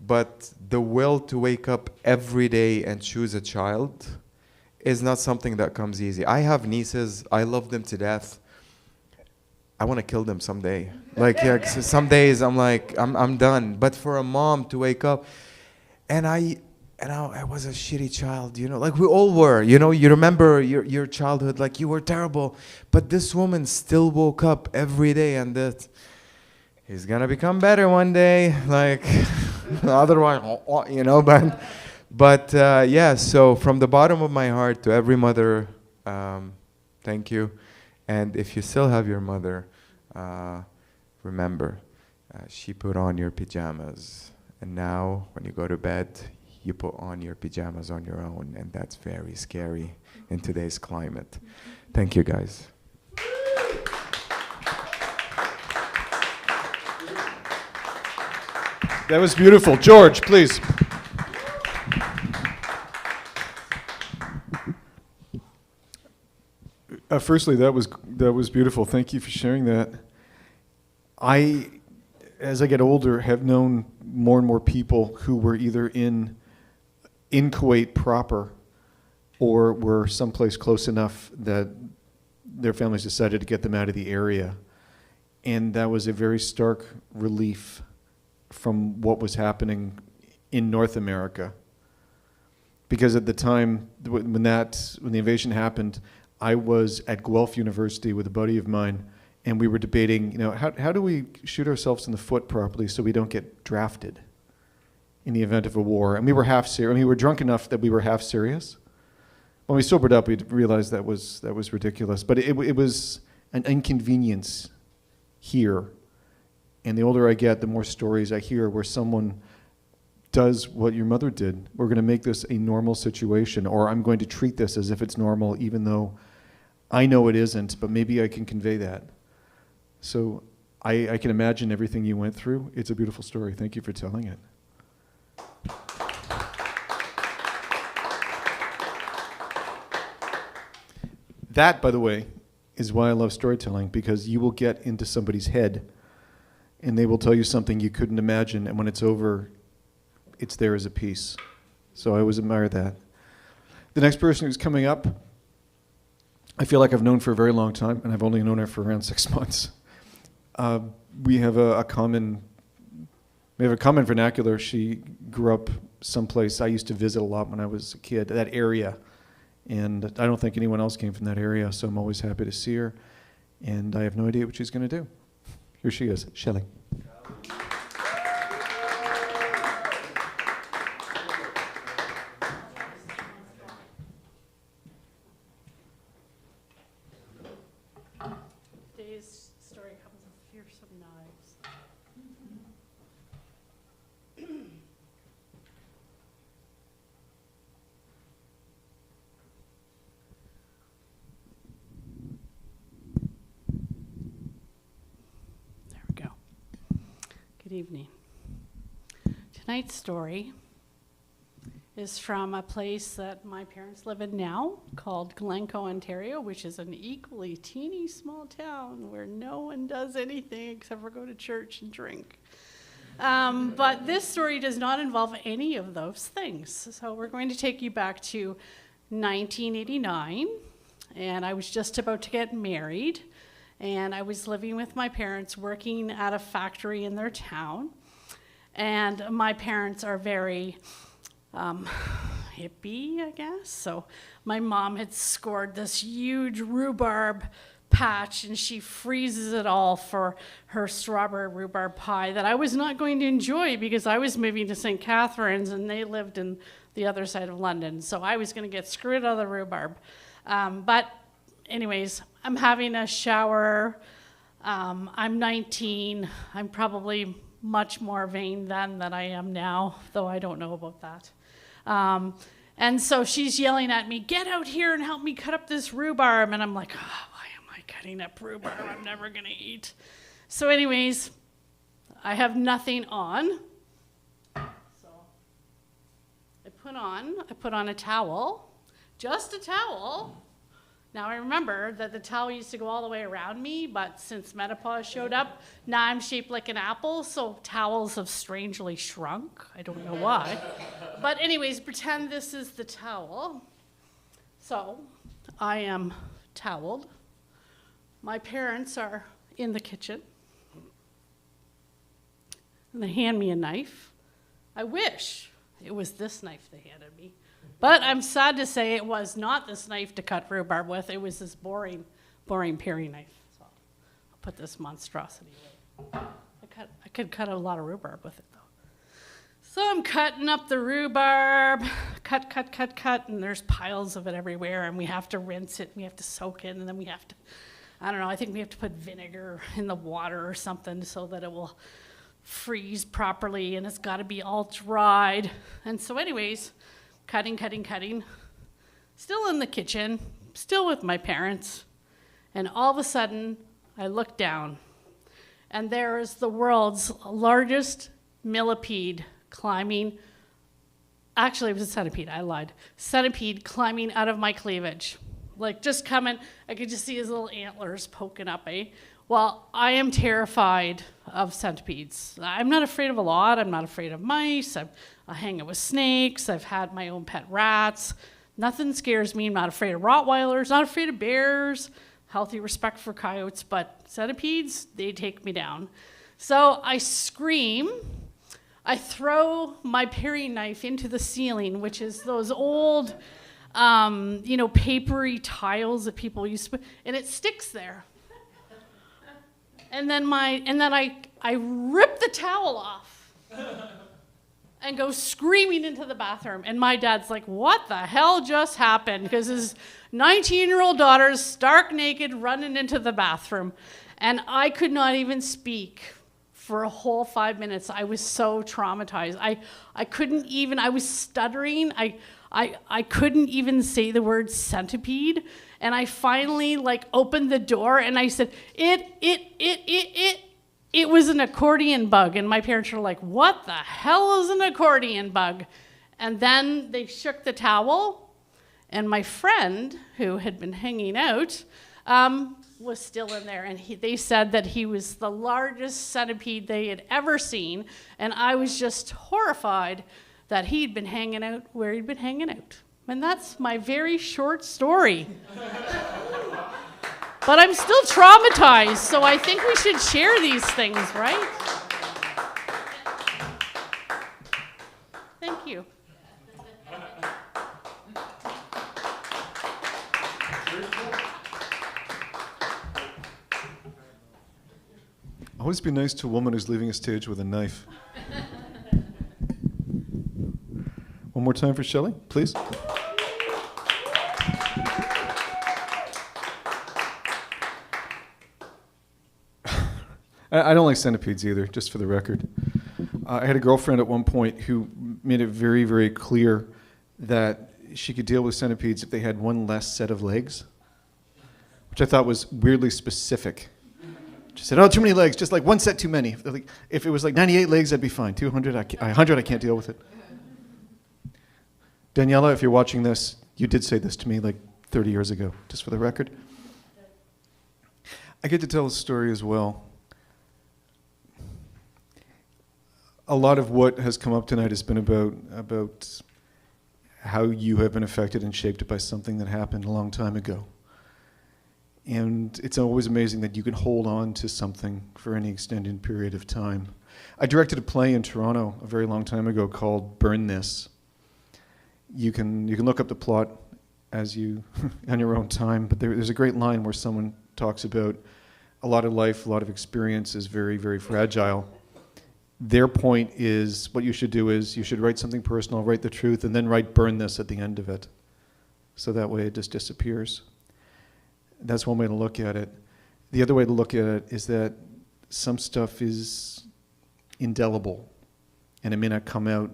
but the will to wake up every day and choose a child is not something that comes easy. I have nieces, I love them to death. I want to kill them someday. Like, yeah, some days I'm like, I'm done. But for a mom to wake up, and I was a shitty child, like we all were, you remember your childhood, like you were terrible. But this woman still woke up every day, and that he's gonna become better one day, like otherwise, But yeah, so from the bottom of my heart to every mother, thank you. And if you still have your mother, remember, she put on your pajamas. And now, when you go to bed, you put on your pajamas on your own. And that's very scary in today's climate. Thank you, guys. That was beautiful. George, please. Firstly, that was beautiful. Thank you for sharing that. As I get older, have known more and more people who were either in Kuwait proper or were someplace close enough that their families decided to get them out of the area. And that was a very stark relief from what was happening in North America. Because at the time, when the invasion happened, I was at Guelph University with a buddy of mine, and we were debating, how do we shoot ourselves in the foot properly so we don't get drafted in the event of a war? And we were half serious. I mean, we were drunk enough that we were half serious. When we sobered up, we realized that was ridiculous. But it was an inconvenience here. And the older I get, the more stories I hear where someone does what your mother did. We're going to make this a normal situation, or I'm going to treat this as if it's normal, even though I know it isn't, but maybe I can convey that. So I can imagine everything you went through. It's a beautiful story. Thank you for telling it. That, by the way, is why I love storytelling, because you will get into somebody's head and they will tell you something you couldn't imagine, and when it's over, it's there as a piece. So I always admire that. The next person who's coming up, I feel like I've known for a very long time, and I've only known her for around 6 months. We have a common vernacular. She grew up someplace I used to visit a lot when I was a kid, that area. And I don't think anyone else came from that area, so I'm always happy to see her. And I have no idea what she's going to do. Here she is, Shelley. Today's story comes with fearsome knives. There we go. Good evening. Tonight's story is from a place that my parents live in now called Glencoe, Ontario, which is an equally teeny small town where no one does anything except for go to church and drink. But this story does not involve any of those things. So we're going to take you back to 1989, and I was just about to get married, and I was living with my parents working at a factory in their town. And my parents are very hippie, I guess. So my mom had scored this huge rhubarb patch, and she freezes it all for her strawberry rhubarb pie that I was not going to enjoy because I was moving to St. Catharines and they lived in the other side of London. So I was going to get screwed out of the rhubarb. But anyways, I'm having a shower. I'm 19. I'm probably much more vain then than I am now, though I don't know about that. And so she's yelling at me, "Get out here and help me cut up this rhubarb." And I'm like, "Oh, why am I cutting up rhubarb? I'm never going to eat." So anyways, I have nothing on. So I put on a towel, just a towel. Now I remember that the towel used to go all the way around me, but since menopause showed up, now I'm shaped like an apple, so towels have strangely shrunk. I don't know why. But anyways, pretend this is the towel. So I am toweled. My parents are in the kitchen. And they hand me a knife. I wish it was this knife they handed me. But I'm sad to say it was not this knife to cut rhubarb with. It was this boring paring knife. So I'll put this monstrosity away. I could cut a lot of rhubarb with it, though. So I'm cutting up the rhubarb, cut, and there's piles of it everywhere, and we have to rinse it, we have to soak it, and then we have to, I don't know, I think we have to put vinegar in the water or something so that it will freeze properly, and it's got to be all dried. And so anyways, cutting, still in the kitchen, still with my parents, and all of a sudden, I look down, and there is the world's largest millipede climbing. Actually, it was a centipede, I lied. Centipede climbing out of my cleavage. Like just coming, I could just see his little antlers poking up, eh? Well, I am terrified of centipedes. I'm not afraid of a lot. I'm not afraid of mice. I hang out with snakes. I've had my own pet rats. Nothing scares me. I'm not afraid of Rottweilers, not afraid of bears. Healthy respect for coyotes, but centipedes, they take me down. So I scream. I throw my paring knife into the ceiling, which is those old, papery tiles that people used to put, and it sticks there. And then I rip the towel off and go screaming into the bathroom. And my dad's like, what the hell just happened? Because his 19-year-old daughter's stark naked running into the bathroom. And I could not even speak for a whole 5 minutes. I was so traumatized. I couldn't even, I was stuttering. I couldn't even say the word centipede. And I finally opened the door and I said, it was an accordion bug. And my parents were like, what the hell is an accordion bug? And then they shook the towel, and my friend, who had been hanging out, was still in there. And they said that he was the largest centipede they had ever seen. And I was just horrified that he'd been hanging out where he'd been hanging out. And that's my very short story. But I'm still traumatized, so I think we should share these things, right? Thank you. Always be nice to a woman who's leaving a stage with a knife. One more time for Shelley, please. I don't like centipedes either, just for the record. I had a girlfriend at one point who made it very, very clear that she could deal with centipedes if they had one less set of legs, which I thought was weirdly specific. She said, oh, too many legs, just one set too many. If it was 98 legs, I'd be fine. 200, 100, I can't deal with it. Daniela, if you're watching this, you did say this to me 30 years ago, just for the record. I get to tell a story as well. A lot of what has come up tonight has been about how you have been affected and shaped by something that happened a long time ago. And it's always amazing that you can hold on to something for any extended period of time. I directed a play in Toronto a very long time ago called Burn This. You can look up the plot as you on your own time, but there's a great line where someone talks about a lot of life, a lot of experience is very, very fragile. Their point is what you should do is you should write something personal, write the truth, and then write burn this at the end of it. So that way it just disappears. That's one way to look at it. The other way to look at it is that some stuff is indelible, and it may not come out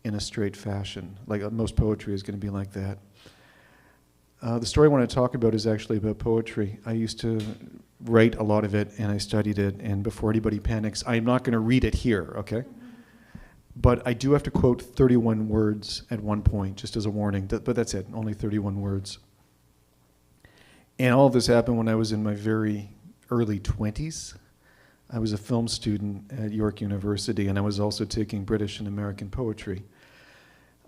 in a straight fashion. Most poetry is going to be like that. The story I want to talk about is actually about poetry. I used to write a lot of it, and I studied it, and before anybody panics, I'm not going to read it here, okay? But I do have to quote 31 words at one point, just as a warning, but that's it, only 31 words. And all of this happened when I was in my very early 20s. I was a film student at York University, and I was also taking British and American poetry.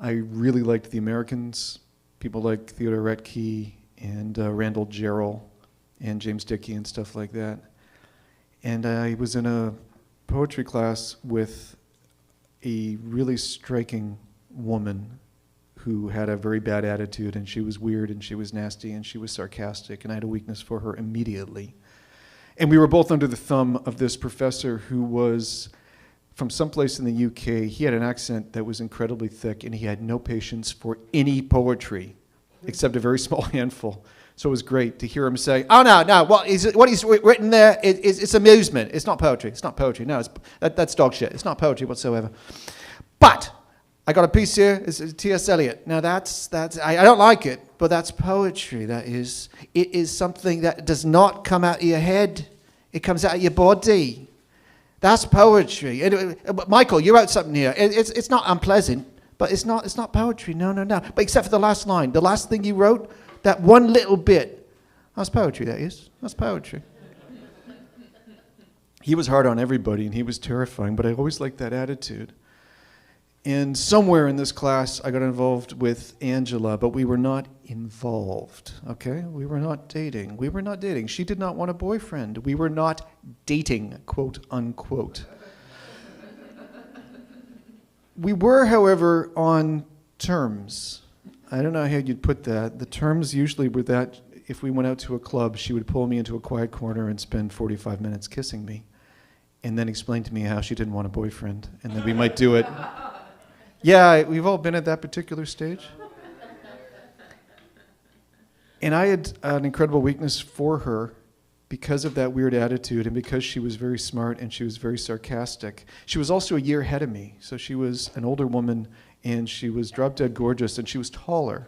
I really liked the Americans, people like Theodore Retke and Randall Jarrell and James Dickey and stuff like that. And I was in a poetry class with a really striking woman who had a very bad attitude, and she was weird and she was nasty and she was sarcastic, and I had a weakness for her immediately. And we were both under the thumb of this professor who was from someplace in the UK. He had an accent that was incredibly thick, and he had no patience for any poetry, except a very small handful. So it was great to hear him say, "Oh no, what he's written there it's amusement. It's not poetry. It's not poetry. No, that's dog shit. It's not poetry whatsoever." But I got a piece here. It's T.S. Eliot. Now that's I don't like it, but that's poetry. It is something that does not come out of your head. It comes out of your body. That's poetry. Michael, you wrote something here. It's not unpleasant, but it's not poetry. No. But except for the last line, the last thing you wrote, that one little bit, that's poetry. That's poetry. He was hard on everybody, and he was terrifying. But I always liked that attitude. And somewhere in this class, I got involved with Angela, but we were not involved, okay? We were not dating. She did not want a boyfriend. We were not dating, quote, unquote. We were, however, on terms. I don't know how you'd put that. The terms usually were that if we went out to a club, she would pull me into a quiet corner and spend 45 minutes kissing me, and then explain to me how she didn't want a boyfriend, and then we might do it. Yeah, we've all been at that particular stage. And I had an incredible weakness for her because of that weird attitude and because she was very smart and she was very sarcastic. She was also a year ahead of me, so she was an older woman and she was drop-dead gorgeous and she was taller.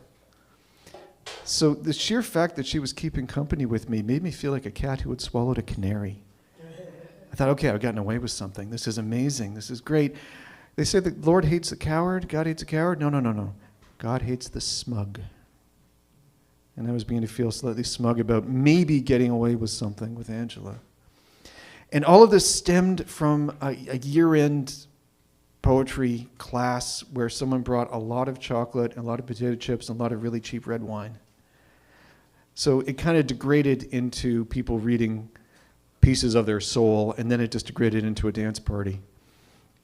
So the sheer fact that she was keeping company with me made me feel like a cat who had swallowed a canary. I thought, okay, I've gotten away with something. This is amazing. This is great. They say the Lord hates the coward, God hates the coward. No. God hates the smug. And I was beginning to feel slightly smug about maybe getting away with something with Angela. And all of this stemmed from a year-end poetry class where someone brought a lot of chocolate, and a lot of potato chips, and a lot of really cheap red wine. So it kind of degraded into people reading pieces of their soul, and then it just degraded into a dance party.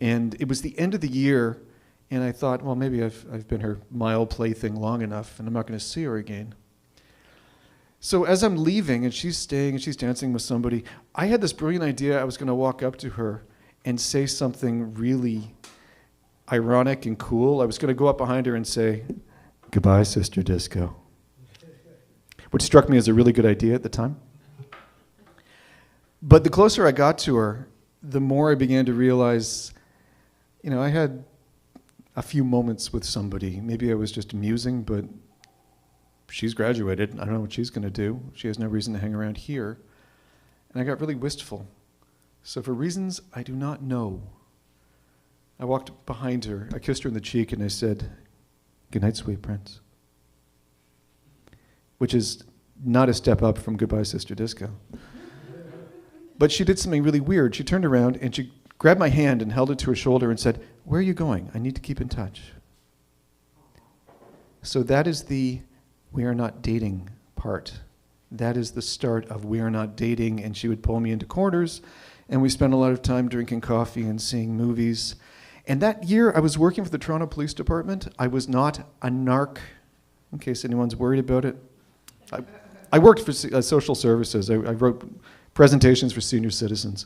And it was the end of the year, and I thought, well, maybe I've been her mild plaything long enough, and I'm not going to see her again. So as I'm leaving, and she's staying, and she's dancing with somebody, I had this brilliant idea. I was going to walk up to her and say something really ironic and cool. I was going to go up behind her and say, "Goodbye, Sister Disco," which struck me as a really good idea at the time. But the closer I got to her, the more I began to realize, I had a few moments with somebody. Maybe I was just amusing, but she's graduated. I don't know what she's going to do. She has no reason to hang around here. And I got really wistful. So for reasons I do not know, I walked behind her. I kissed her in the cheek and I said, "Good night, sweet prince," which is not a step up from "Goodbye, Sister Disco." But she did something really weird. She turned around and she grabbed my hand and held it to her shoulder and said, "Where are you going? I need to keep in touch." So that is the "we are not dating" part. That is the start of "we are not dating," and she would pull me into corners, and we spent a lot of time drinking coffee and seeing movies. And that year, I was working for the Toronto Police Department. I was not a narc, in case anyone's worried about it. I worked for social services. I wrote presentations for senior citizens.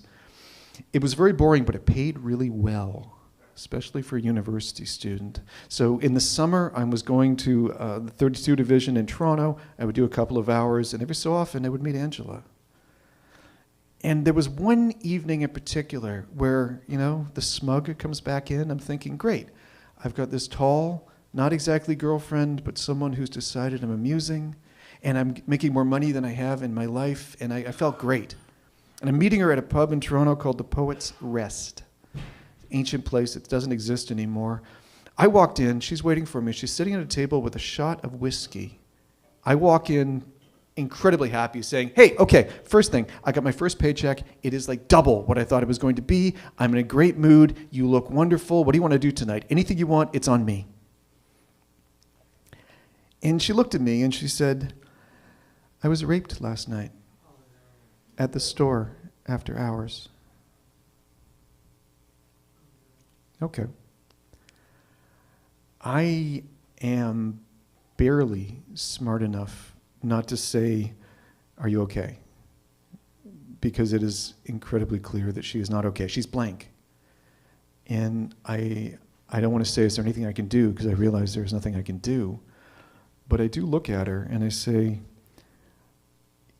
It was very boring, but it paid really well, especially for a university student. So in the summer, I was going to the 32 Division in Toronto. I would do a couple of hours, and every so often, I would meet Angela. And there was one evening in particular where, the smug comes back in. I'm thinking, great, I've got this tall, not exactly girlfriend, but someone who's decided I'm amusing, and I'm making more money than I have in my life, and I felt great. And I'm meeting her at a pub in Toronto called the Poet's Rest. Ancient place that doesn't exist anymore. I walked in, she's waiting for me. She's sitting at a table with a shot of whiskey. I walk in incredibly happy, saying, "Hey, okay, first thing, I got my first paycheck. It is like double what I thought it was going to be. I'm in a great mood. You look wonderful. What do you want to do tonight? Anything you want, it's on me." And she looked at me and she said, "I was raped last night at the store after hours." Okay. I am barely smart enough not to say, "Are you okay?" Because it is incredibly clear that she is not okay. She's blank. And I don't want to say, is there anything I can do? Because I realize there's nothing I can do. But I do look at her and I say,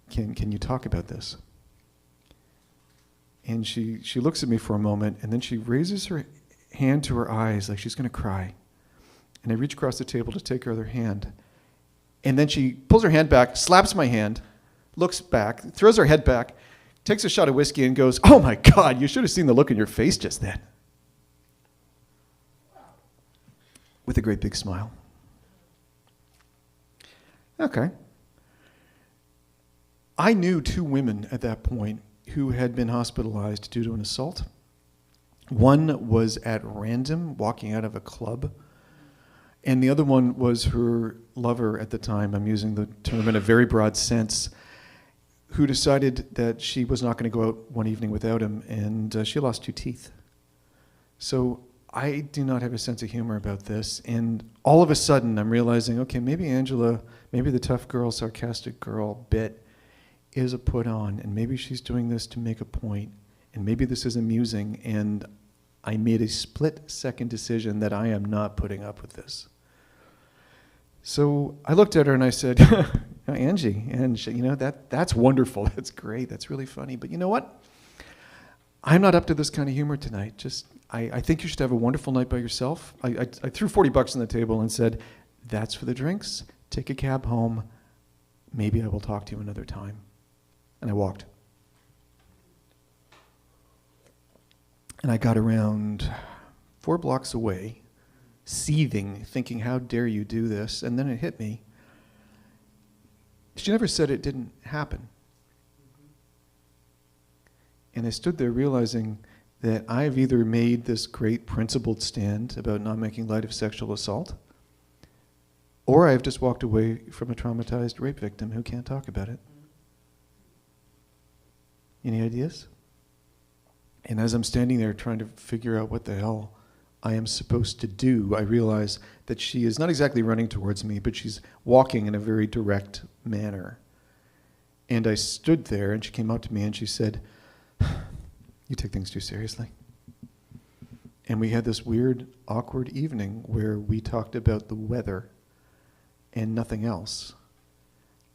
can you talk about this? And she looks at me for a moment, and then she raises her hand to her eyes like she's going to cry. And I reach across the table to take her other hand. And then she pulls her hand back, slaps my hand, looks back, throws her head back, takes a shot of whiskey and goes, "Oh my God, you should have seen the look in your face just then." With a great big smile. Okay. I knew 2 women at that point who had been hospitalized due to an assault. One was at random walking out of a club, and the other one was her lover at the time. I'm using the term in a very broad sense, who decided that she was not going to go out one evening without him, and she lost 2 teeth. So I do not have a sense of humor about this, and all of a sudden I'm realizing, okay, maybe Angela, maybe the tough girl, sarcastic girl bit is a put on, and maybe she's doing this to make a point, and maybe this is amusing, and I made a split-second decision that I am not putting up with this. So I looked at her and I said, Angie, and she, that's wonderful, that's great, that's really funny, but you know what? I'm not up to this kind of humor tonight. I think you should have a wonderful night by yourself. I threw $40 on the table and said, that's for the drinks, take a cab home, maybe I will talk to you another time. And I walked. And I got around 4 blocks away, seething, thinking, how dare you do this? And then it hit me. She never said it didn't happen. And I stood there realizing that I've either made this great principled stand about not making light of sexual assault, or I've just walked away from a traumatized rape victim who can't talk about it. Any ideas? And as I'm standing there trying to figure out what the hell I am supposed to do, I realize that she is not exactly running towards me, but she's walking in a very direct manner. And I stood there, and she came up to me and she said, "You take things too seriously." And we had this weird, awkward evening where we talked about the weather and nothing else.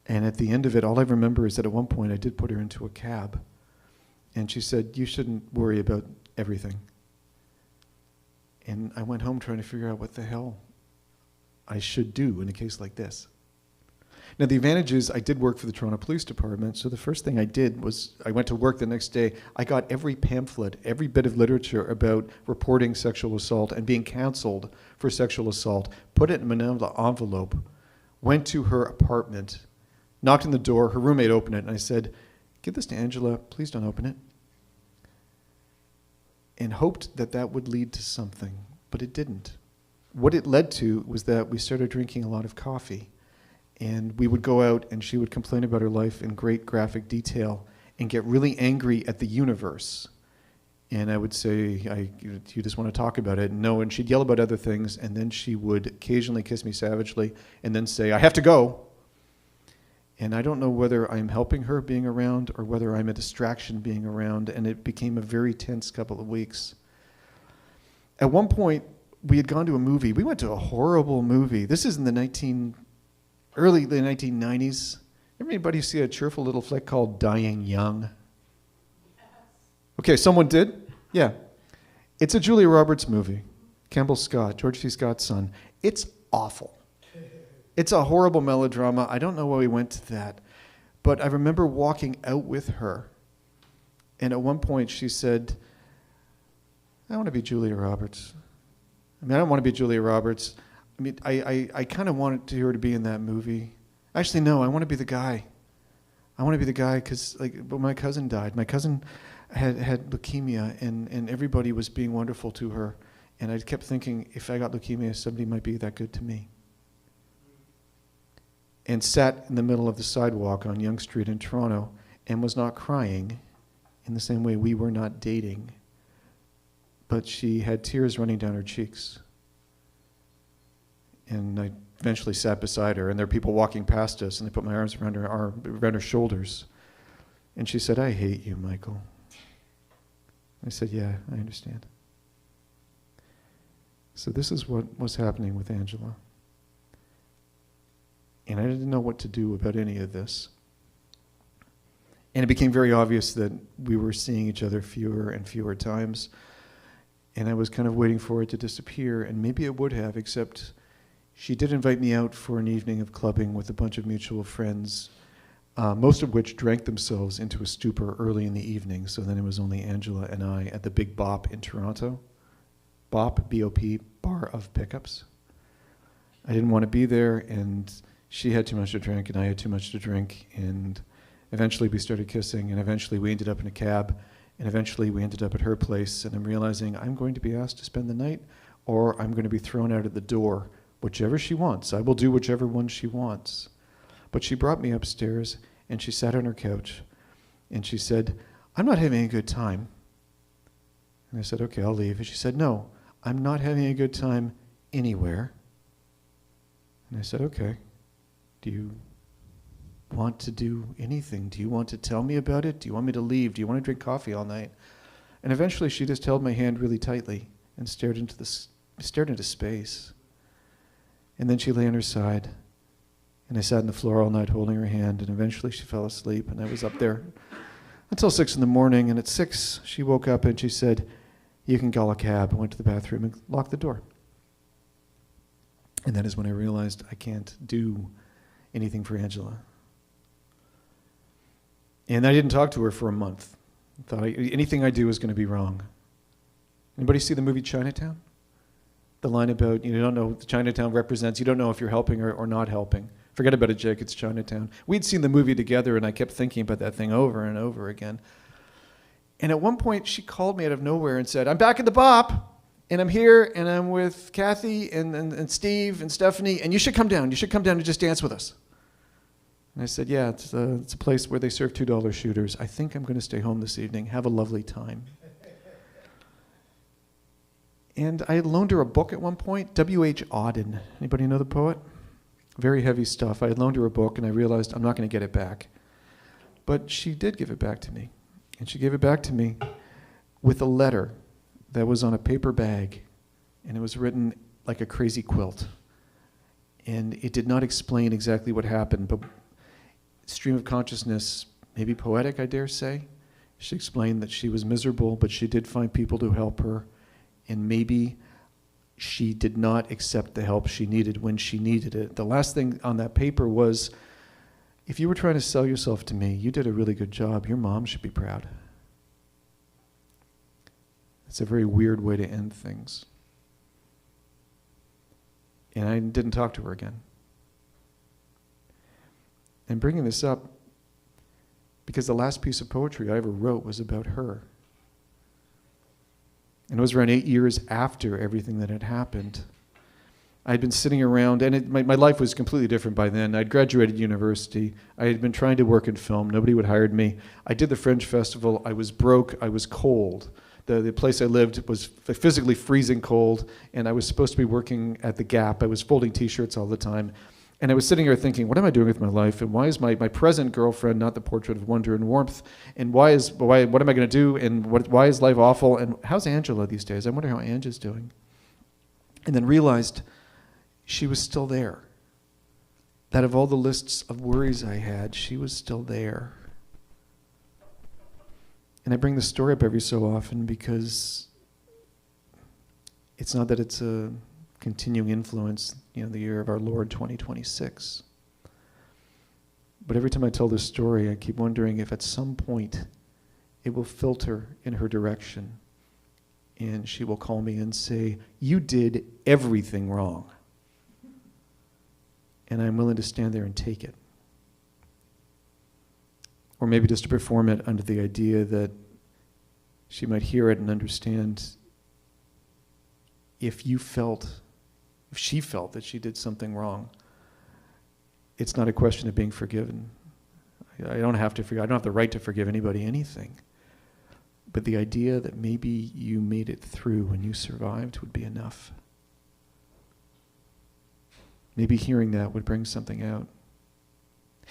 And at the end of it, all I remember is that at one point I did put her into a cab. And she said, "You shouldn't worry about everything." And I went home trying to figure out what the hell I should do in a case like this. Now, the advantage is I did work for the Toronto Police Department, so the first thing I did was I went to work the next day. I got every pamphlet, every bit of literature about reporting sexual assault and being counseled for sexual assault, put it in an envelope, went to her apartment, knocked on the door, her roommate opened it, and I said, "Give this to Angela, please don't open it." And hoped that that would lead to something, but it didn't. What it led to was that we started drinking a lot of coffee, and we would go out and she would complain about her life in great graphic detail and get really angry at the universe. And I would say, you just want to talk about it? No, and she'd yell about other things, and then she would occasionally kiss me savagely and then say, "I have to go." And I don't know whether I'm helping her being around or whether I'm a distraction being around, and it became a very tense couple of weeks. At one point, we had gone to a movie. We went to a horrible movie. This is in the early 1990s. Everybody see a cheerful little flick called Dying Young? Okay, someone did? Yeah. It's a Julia Roberts movie. Campbell Scott, George C. Scott's son. It's awful. It's a horrible melodrama. I don't know why we went to that. But I remember walking out with her. And at one point she said, "I want to be Julia Roberts." I mean, I don't want to be Julia Roberts. I mean, I kind of wanted her to be in that movie. Actually, no, I want to be the guy. I want to be the guy because, but my cousin died. My cousin had leukemia, and everybody was being wonderful to her. And I kept thinking, if I got leukemia, somebody might be that good to me. And sat in the middle of the sidewalk on Yonge Street in Toronto and was not crying in the same way we were not dating. But she had tears running down her cheeks. And I eventually sat beside her, and there were people walking past us, and I put my arms around her shoulders. And she said, "I hate you, Michael." I said, "Yeah, I understand." So this is what was happening with Angela. And I didn't know what to do about any of this. And it became very obvious that we were seeing each other fewer and fewer times. And I was kind of waiting for it to disappear, and maybe it would have, except she did invite me out for an evening of clubbing with a bunch of mutual friends, most of which drank themselves into a stupor early in the evening. So then it was only Angela and I at the Big Bop in Toronto. Bop, B-O-P, Bar of Pickups. I didn't want to be there, and she had too much to drink, and I had too much to drink, and eventually we started kissing, and eventually we ended up in a cab, and eventually we ended up at her place, and I'm realizing I'm going to be asked to spend the night, or I'm going to be thrown out at the door, whichever she wants. I will do whichever one she wants. But she brought me upstairs, and she sat on her couch, and she said, I'm not having a good time. And I said, okay, I'll leave. And she said, no, I'm not having a good time anywhere. And I said, okay, do you want to do anything? Do you want to tell me about it? Do you want me to leave? Do you want to drink coffee all night? And eventually she just held my hand really tightly and stared into space. And then she lay on her side, and I sat on the floor all night holding her hand, and eventually she fell asleep, and I was up there until 6 in the morning, and at 6 she woke up and she said, you can call a cab. I went to the bathroom and locked the door. And that is when I realized I can't do anything for Angela. And I didn't talk to her for a month. I thought anything I do is going to be wrong. Anybody see the movie Chinatown? The line about, you don't know what Chinatown represents, you don't know if you're helping or not helping. Forget about it, Jake, it's Chinatown. We'd seen the movie together, and I kept thinking about that thing over and over again. And at one point, she called me out of nowhere and said, I'm back at the Bop, and I'm here, and I'm with Kathy and Steve and Stephanie, and you should come down. You should come down and just dance with us. And I said, yeah, it's a place where they serve $2 shooters. I think I'm going to stay home this evening. Have a lovely time. And I had loaned her a book at one point, W.H. Auden. Anybody know the poet? Very heavy stuff. I had loaned her a book, and I realized I'm not going to get it back. But she did give it back to me. And she gave it back to me with a letter that was on a paper bag, and it was written like a crazy quilt. And it did not explain exactly what happened, but stream of consciousness, maybe poetic, I dare say. She explained that she was miserable, but she did find people to help her, and maybe she did not accept the help she needed when she needed it. The last thing on that paper was, if you were trying to sell yourself to me, you did a really good job. Your mom should be proud. It's a very weird way to end things. And I didn't talk to her again. And bringing this up, because the last piece of poetry I ever wrote was about her. And it was around 8 years after everything that had happened. I'd been sitting around, and my life was completely different by then. I'd graduated university. I had been trying to work in film. Nobody would hire me. I did the Fringe Festival. I was broke. I was cold. The place I lived was physically freezing cold, and I was supposed to be working at the Gap. I was folding T-shirts all the time. And I was sitting here thinking, what am I doing with my life? And why is my present girlfriend not the portrait of wonder and warmth? And what am I going to do? And why is life awful? And how's Angela these days? I wonder how Angela's doing. And then realized she was still there. That of all the lists of worries I had, she was still there. And I bring this story up every so often because it's not that it's a continuing influence, the year of our Lord 2026. But every time I tell this story, I keep wondering if at some point it will filter in her direction and she will call me and say, you did everything wrong. And I'm willing to stand there and take it. Or maybe just to perform it under the idea that she might hear it and understand if she felt that she did something wrong, it's not a question of being forgiven. I don't have the right to forgive anybody anything. But the idea that maybe you made it through and you survived would be enough. Maybe hearing that would bring something out.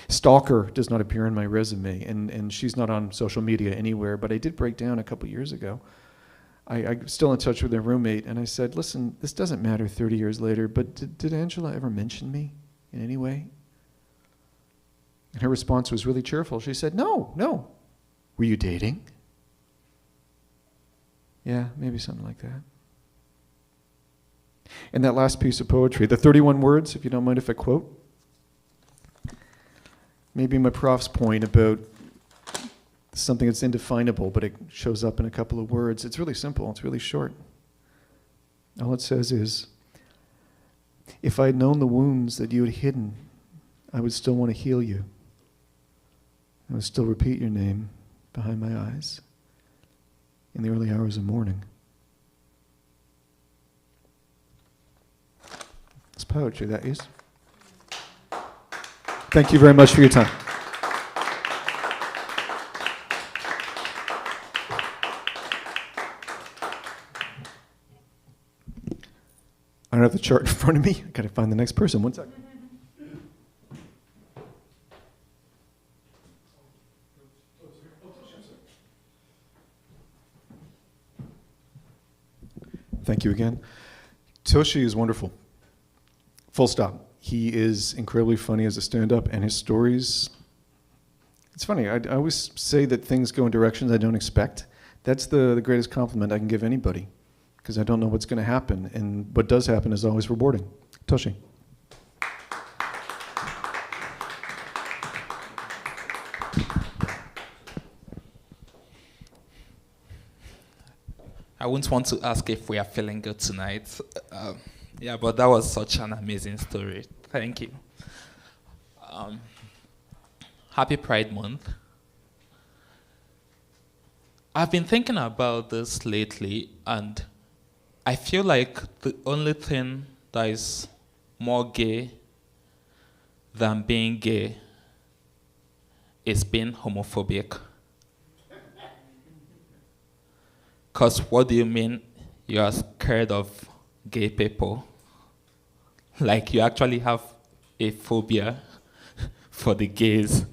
Stalker does not appear in my resume, and she's not on social media anywhere, but I did break down a couple years ago. I'm still in touch with her roommate, and I said, listen, this doesn't matter 30 years later, but did Angela ever mention me in any way? And her response was really cheerful. She said, no. Were you dating? Yeah, maybe something like that. And that last piece of poetry, the 31 words, if you don't mind if I quote, maybe my prof's point about something that's indefinable, but it shows up in a couple of words. It's really simple. It's really short. All it says is, if I had known the wounds that you had hidden, I would still want to heal you. I would still repeat your name behind my eyes in the early hours of morning. It's poetry, that is. Thank you very much for your time. I don't have the chart in front of me. I gotta find the next person. One second. Thank you again. Toshi is wonderful. Full stop. He is incredibly funny as a stand-up, and his stories, it's funny, I always say that things go in directions I don't expect. That's the greatest compliment I can give anybody, because I don't know what's going to happen, and what does happen is always rewarding. Toshi. I wouldn't want to ask if we are feeling good tonight. Yeah, but that was such an amazing story. Thank you. Happy Pride Month. I've been thinking about this lately, and I feel like the only thing that is more gay than being gay is being homophobic. Because what do you mean you are scared of gay people? Like you actually have a phobia for the gays.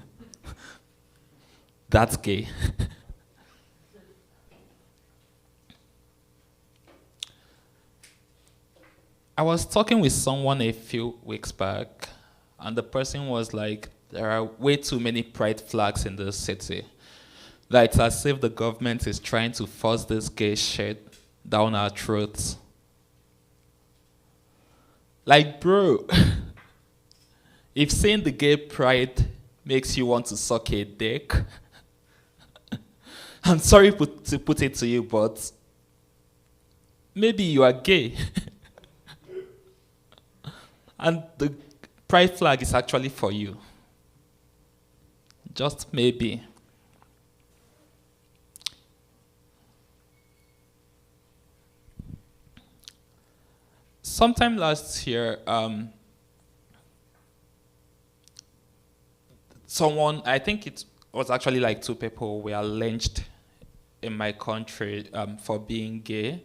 That's gay. I was talking with someone a few weeks back, and the person was like, there are way too many pride flags in this city. That it's as if the government is trying to force this gay shit down our throats. Like, bro, if seeing the gay pride makes you want to suck a dick, I'm sorry to put it to you, but maybe you are gay. And the pride flag is actually for you. Just maybe. Sometime last year, someone, I think it was actually like 2 people, were lynched in my country for being gay.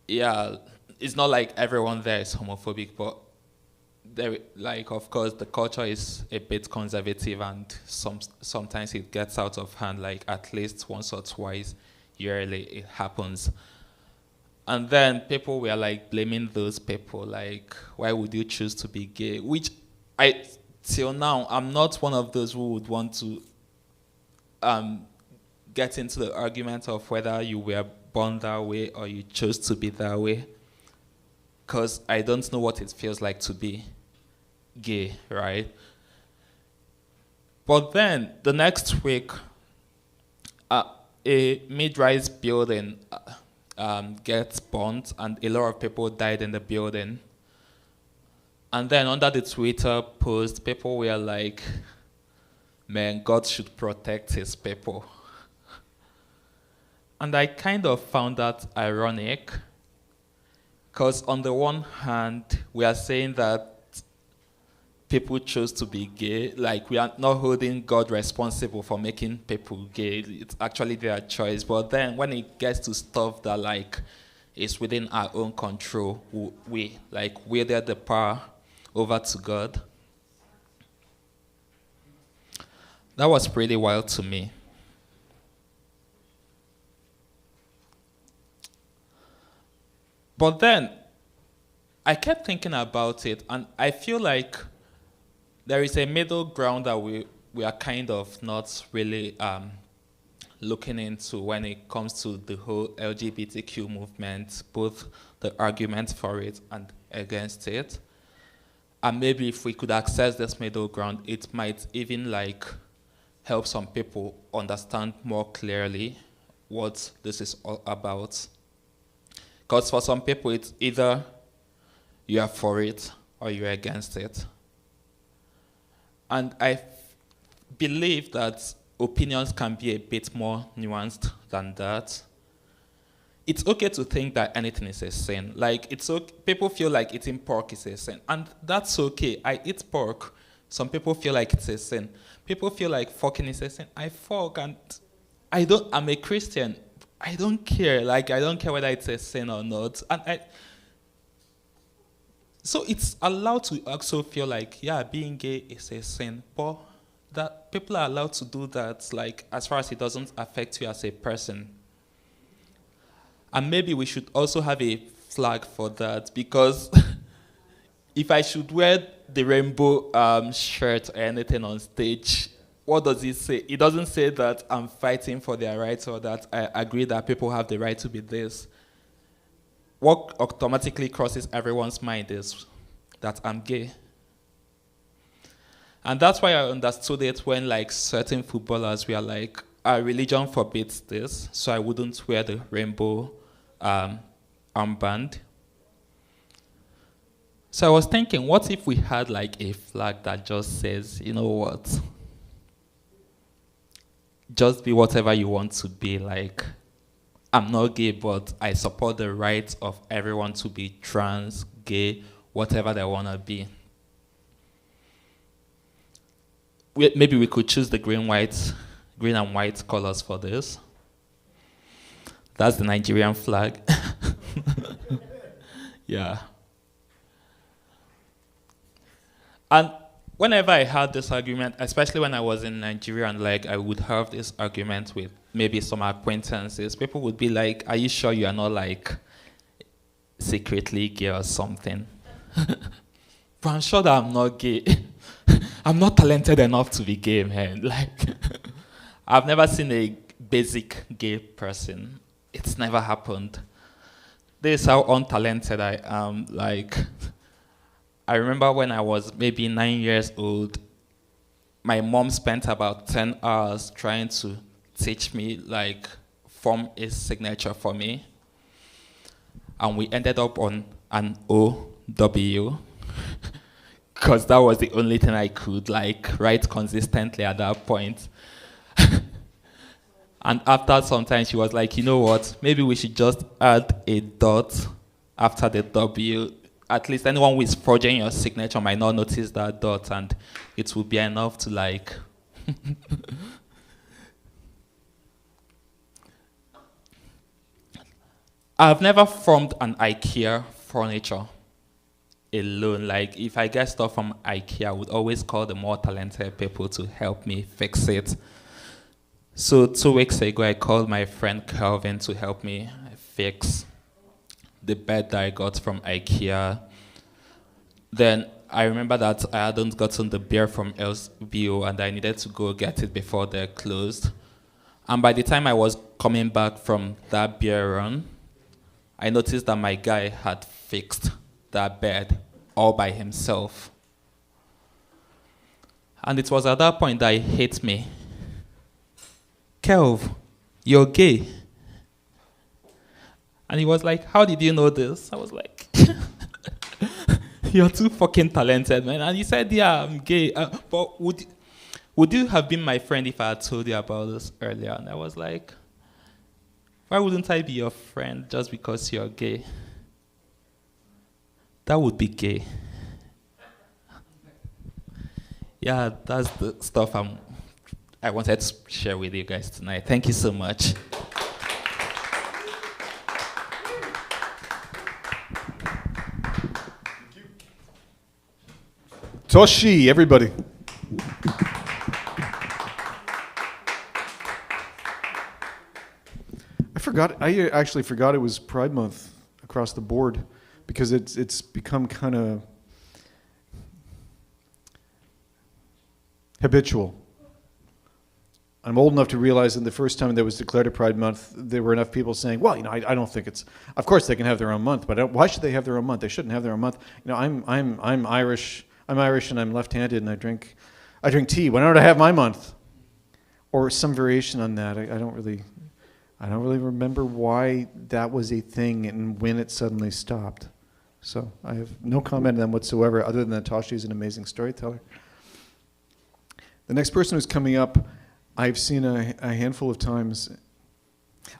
Yeah, it's not like everyone there is homophobic, but there, like, of course, the culture is a bit conservative, and sometimes it gets out of hand. Like at least once or twice yearly, it happens. And then people were like blaming those people, like, why would you choose to be gay? Which till now, I'm not one of those who would want to get into the argument of whether you were born that way or you chose to be that way. Because I don't know what it feels like to be gay, right? But then the next week, a mid-rise building gets burnt, and a lot of people died in the building. And then under the Twitter post, people were like, man, God should protect his people. And I kind of found that ironic, because on the one hand, we are saying that people chose to be gay. Like, we are not holding God responsible for making people gay. It's actually their choice. But then when it gets to stuff that, like, is within our own control, we wield the power over to God. That was pretty wild to me. But then I kept thinking about it, and I feel like there is a middle ground that we are kind of not really looking into when it comes to the whole LGBTQ movement, both the arguments for it and against it. And maybe if we could access this middle ground, it might even like help some people understand more clearly what this is all about. Because for some people, it's either you are for it or you're against it. And I believe that opinions can be a bit more nuanced than that. It's okay to think that anything is a sin. Like, it's okay. People feel like eating pork is a sin, and that's okay. I eat pork. Some people feel like it's a sin. People feel like fucking is a sin. I fuck, and I'm a Christian. I don't care. Like, I don't care whether it's a sin or not. So it's allowed to also feel like, yeah, being gay is a sin, but that people are allowed to do that, like, as far as it doesn't affect you as a person. And maybe we should also have a flag for that, because if I should wear the rainbow shirt or anything on stage, what does it say? It doesn't say that I'm fighting for their rights or that I agree that people have the right to be this. What automatically crosses everyone's mind is that I'm gay. And that's why I understood it when, like, certain footballers were like, our religion forbids this, so I wouldn't wear the rainbow armband. So I was thinking, what if we had like a flag that just says, you know what? Just be whatever you want to be. Like, I'm not gay, but I support the rights of everyone to be trans, gay, whatever they want to be. Maybe we could choose the green and white colors for this. That's the Nigerian flag. Yeah. And whenever I had this argument, especially when I was in Nigeria, and like I would have this argument with maybe some acquaintances, people would be like, are you sure you are not like secretly gay or something? But I'm sure that I'm not gay. I'm not talented enough to be gay, man. Like, I've never seen a basic gay person. It's never happened. This is how untalented I am. Like, I remember when I was maybe 9 years old, my mom spent about 10 hours trying to teach me, like, form a signature for me. And we ended up on an OW. Because that was the only thing I could, like, write consistently at that point. And after some time, she was like, you know what? Maybe we should just add a dot after the W. At least anyone who is forging your signature might not notice that dot, and it will be enough to, like... I've never formed an IKEA furniture alone. Like, if I get stuff from IKEA, I would always call the more talented people to help me fix it. So 2 weeks ago, I called my friend Calvin to help me fix the bed that I got from IKEA. Then I remember that I hadn't gotten the beer from LBO, and I needed to go get it before they're closed. And by the time I was coming back from that beer run, I noticed that my guy had fixed that bed all by himself. And it was at that point that he hit me. Kelv, you're gay. And he was like, how did you know this? I was like, you're too fucking talented, man. And he said, yeah, I'm gay. But would you have been my friend if I had told you about this earlier? And I was like, why wouldn't I be your friend just because you're gay? That would be gay. Yeah, that's the stuff I wanted to share with you guys tonight. Thank you so much. Toshi, everybody. I actually forgot it was Pride Month a across the board, because it's become kind of habitual. I'm old enough to realize that the first time that was declared a Pride Month, there were enough people saying, well, I don't think it's, of course they can have their own month, but why should they have their own month? They shouldn't have their own month. I'm Irish and I'm left-handed and I drink tea. Why don't I have my month? Or some variation on that. I don't really remember why that was a thing and when it suddenly stopped. So I have no comment on them whatsoever, other than that Tashi is an amazing storyteller. The next person who's coming up, I've seen a handful of times.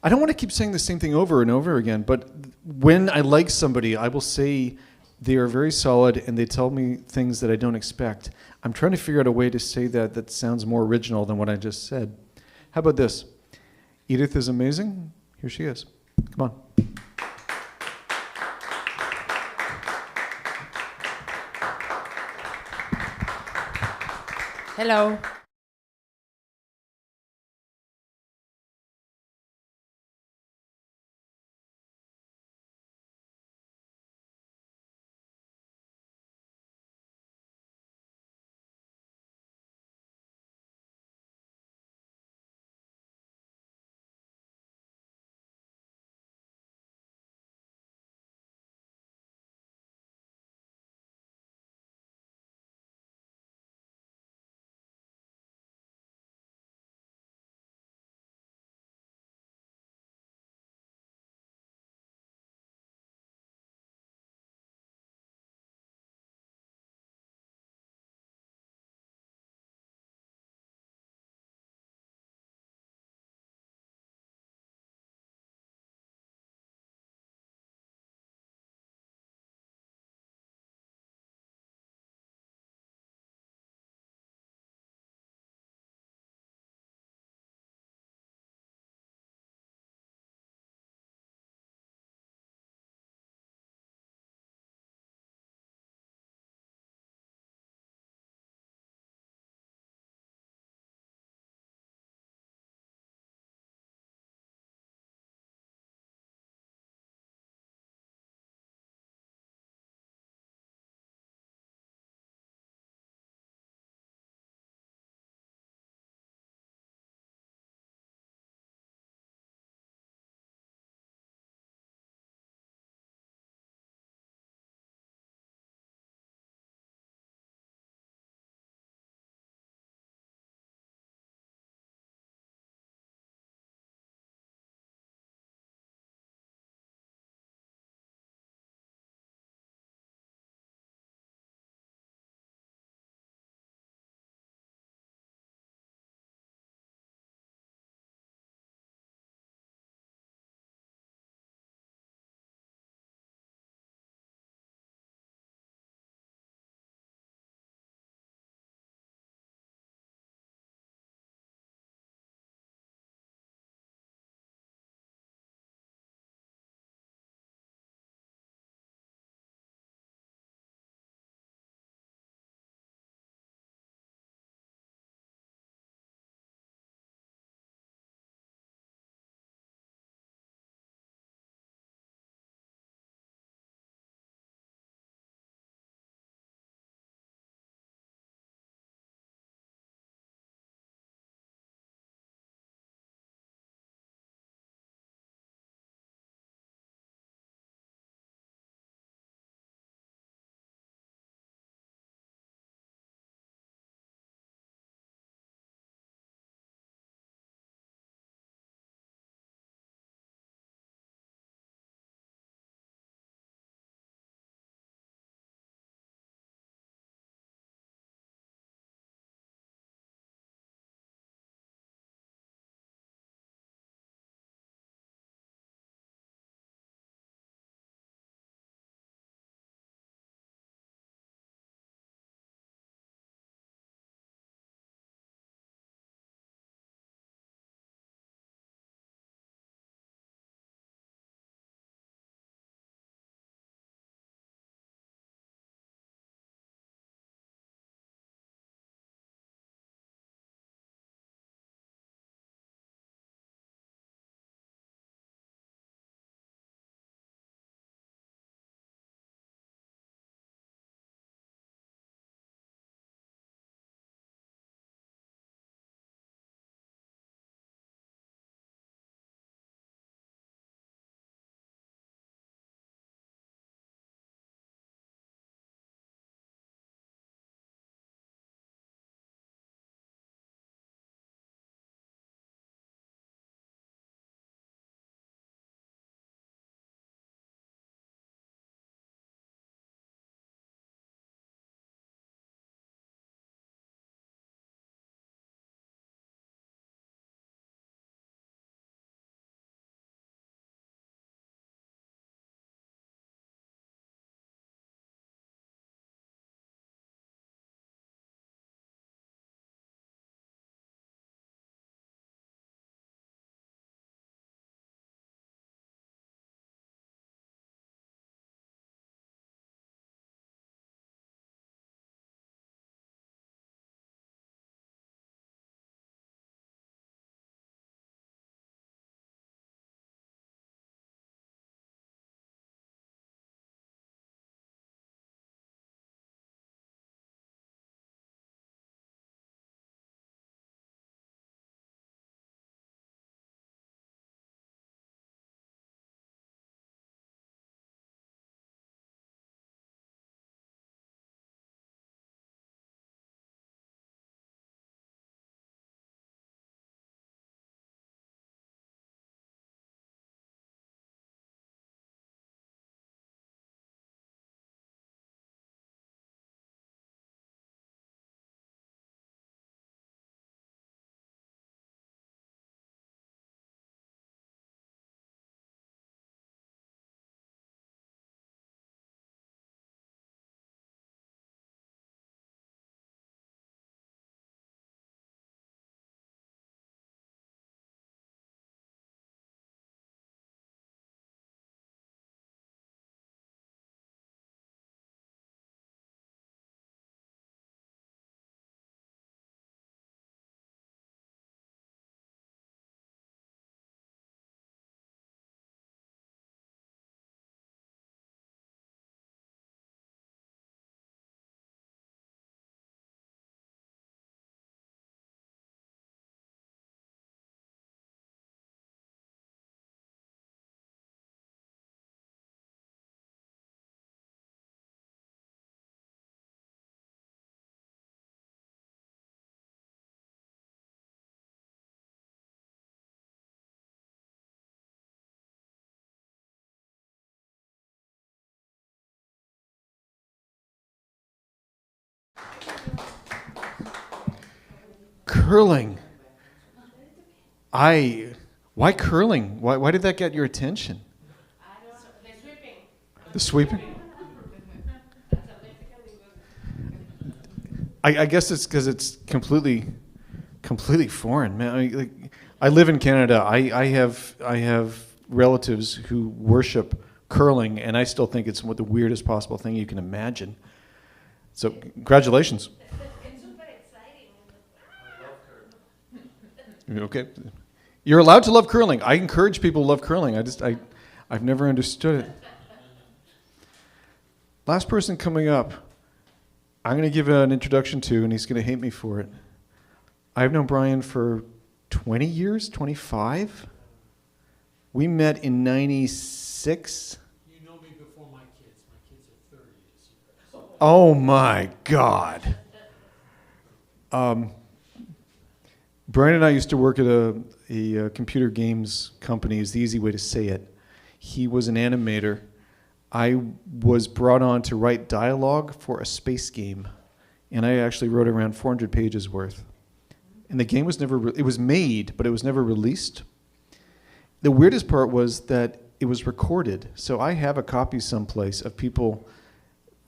I don't want to keep saying the same thing over and over again, but when I like somebody, I will say they are very solid and they tell me things that I don't expect. I'm trying to figure out a way to say that sounds more original than what I just said. How about this? Edith is amazing. Here she is. Come on. Hello. Curling. Why curling? Why did that get your attention? The sweeping? I guess it's because it's completely foreign, man. I live in Canada. I have relatives who worship curling, and I still think it's the weirdest possible thing you can imagine. So, congratulations. It's super exciting. I love curling. Okay. You're allowed to love curling. I encourage people to love curling. I've never understood it. Last person coming up, I'm going to give an introduction to, and he's going to hate me for it. I've known Brian for 20 years, 25. We met in 96. You know me before my kids. My kids are 30 this year. Oh my God. Brian and I used to work at a computer games company, is the easy way to say it. He was an animator. I was brought on to write dialogue for a space game, and I actually wrote around 400 pages worth. And the game was it was made, but it was never released. The weirdest part was that it was recorded. So I have a copy someplace of people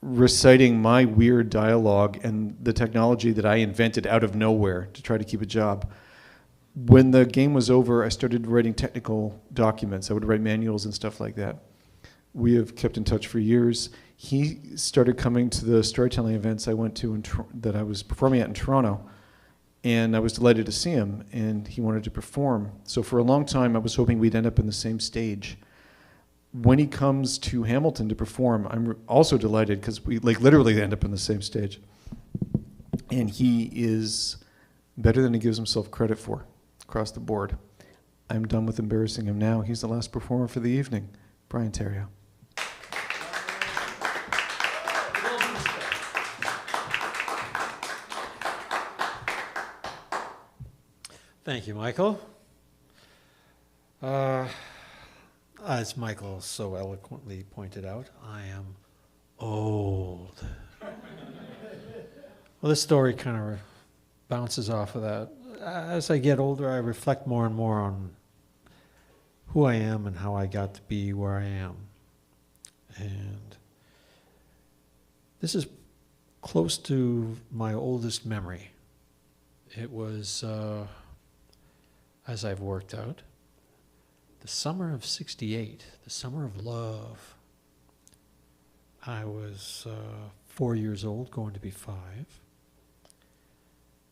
reciting my weird dialogue and the technology that I invented out of nowhere to try to keep a job. When the game was over, I started writing technical documents. I would write manuals and stuff like that. We have kept in touch for years. He started coming to the storytelling events I went to that I was performing at in Toronto, and I was delighted to see him, and he wanted to perform. So for a long time, I was hoping we'd end up in the same stage. When he comes to Hamilton to perform, I'm also delighted because we literally end up in the same stage. And he is better than he gives himself credit for across the board. I'm done with embarrassing him now. He's the last performer for the evening, Brian Theriault. Thank you, Michael. As Michael so eloquently pointed out, I am old. Well, this story kind of bounces off of that. As I get older, I reflect more and more on who I am and how I got to be where I am. And this is close to my oldest memory. It was, as I've worked out, the summer of '68, the summer of love. I was 4 years old, going to be 5.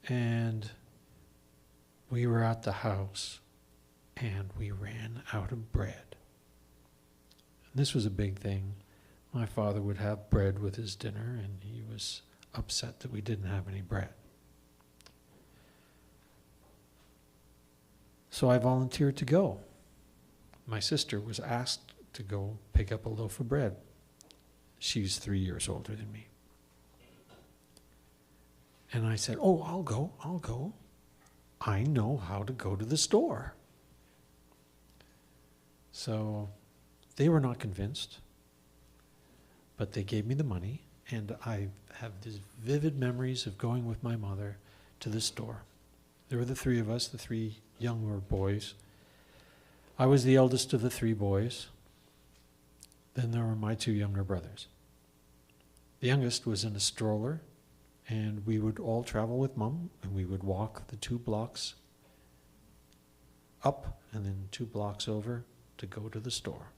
And we were at the house, and we ran out of bread. And this was a big thing. My father would have bread with his dinner, and he was upset that we didn't have any bread. So I volunteered to go. My sister was asked to go pick up a loaf of bread. She's 3 years older than me. And I said, "Oh, I'll go. I know how to go to the store." So they were not convinced, but they gave me the money, and I have these vivid memories of going with my mother to the store. There were the 3 of us, the 3 younger boys. I was the eldest of the 3 boys. Then there were my 2 younger brothers. The youngest was in a stroller, and we would all travel with Mom, and we would walk the 2 blocks up and then 2 blocks over to go to the store.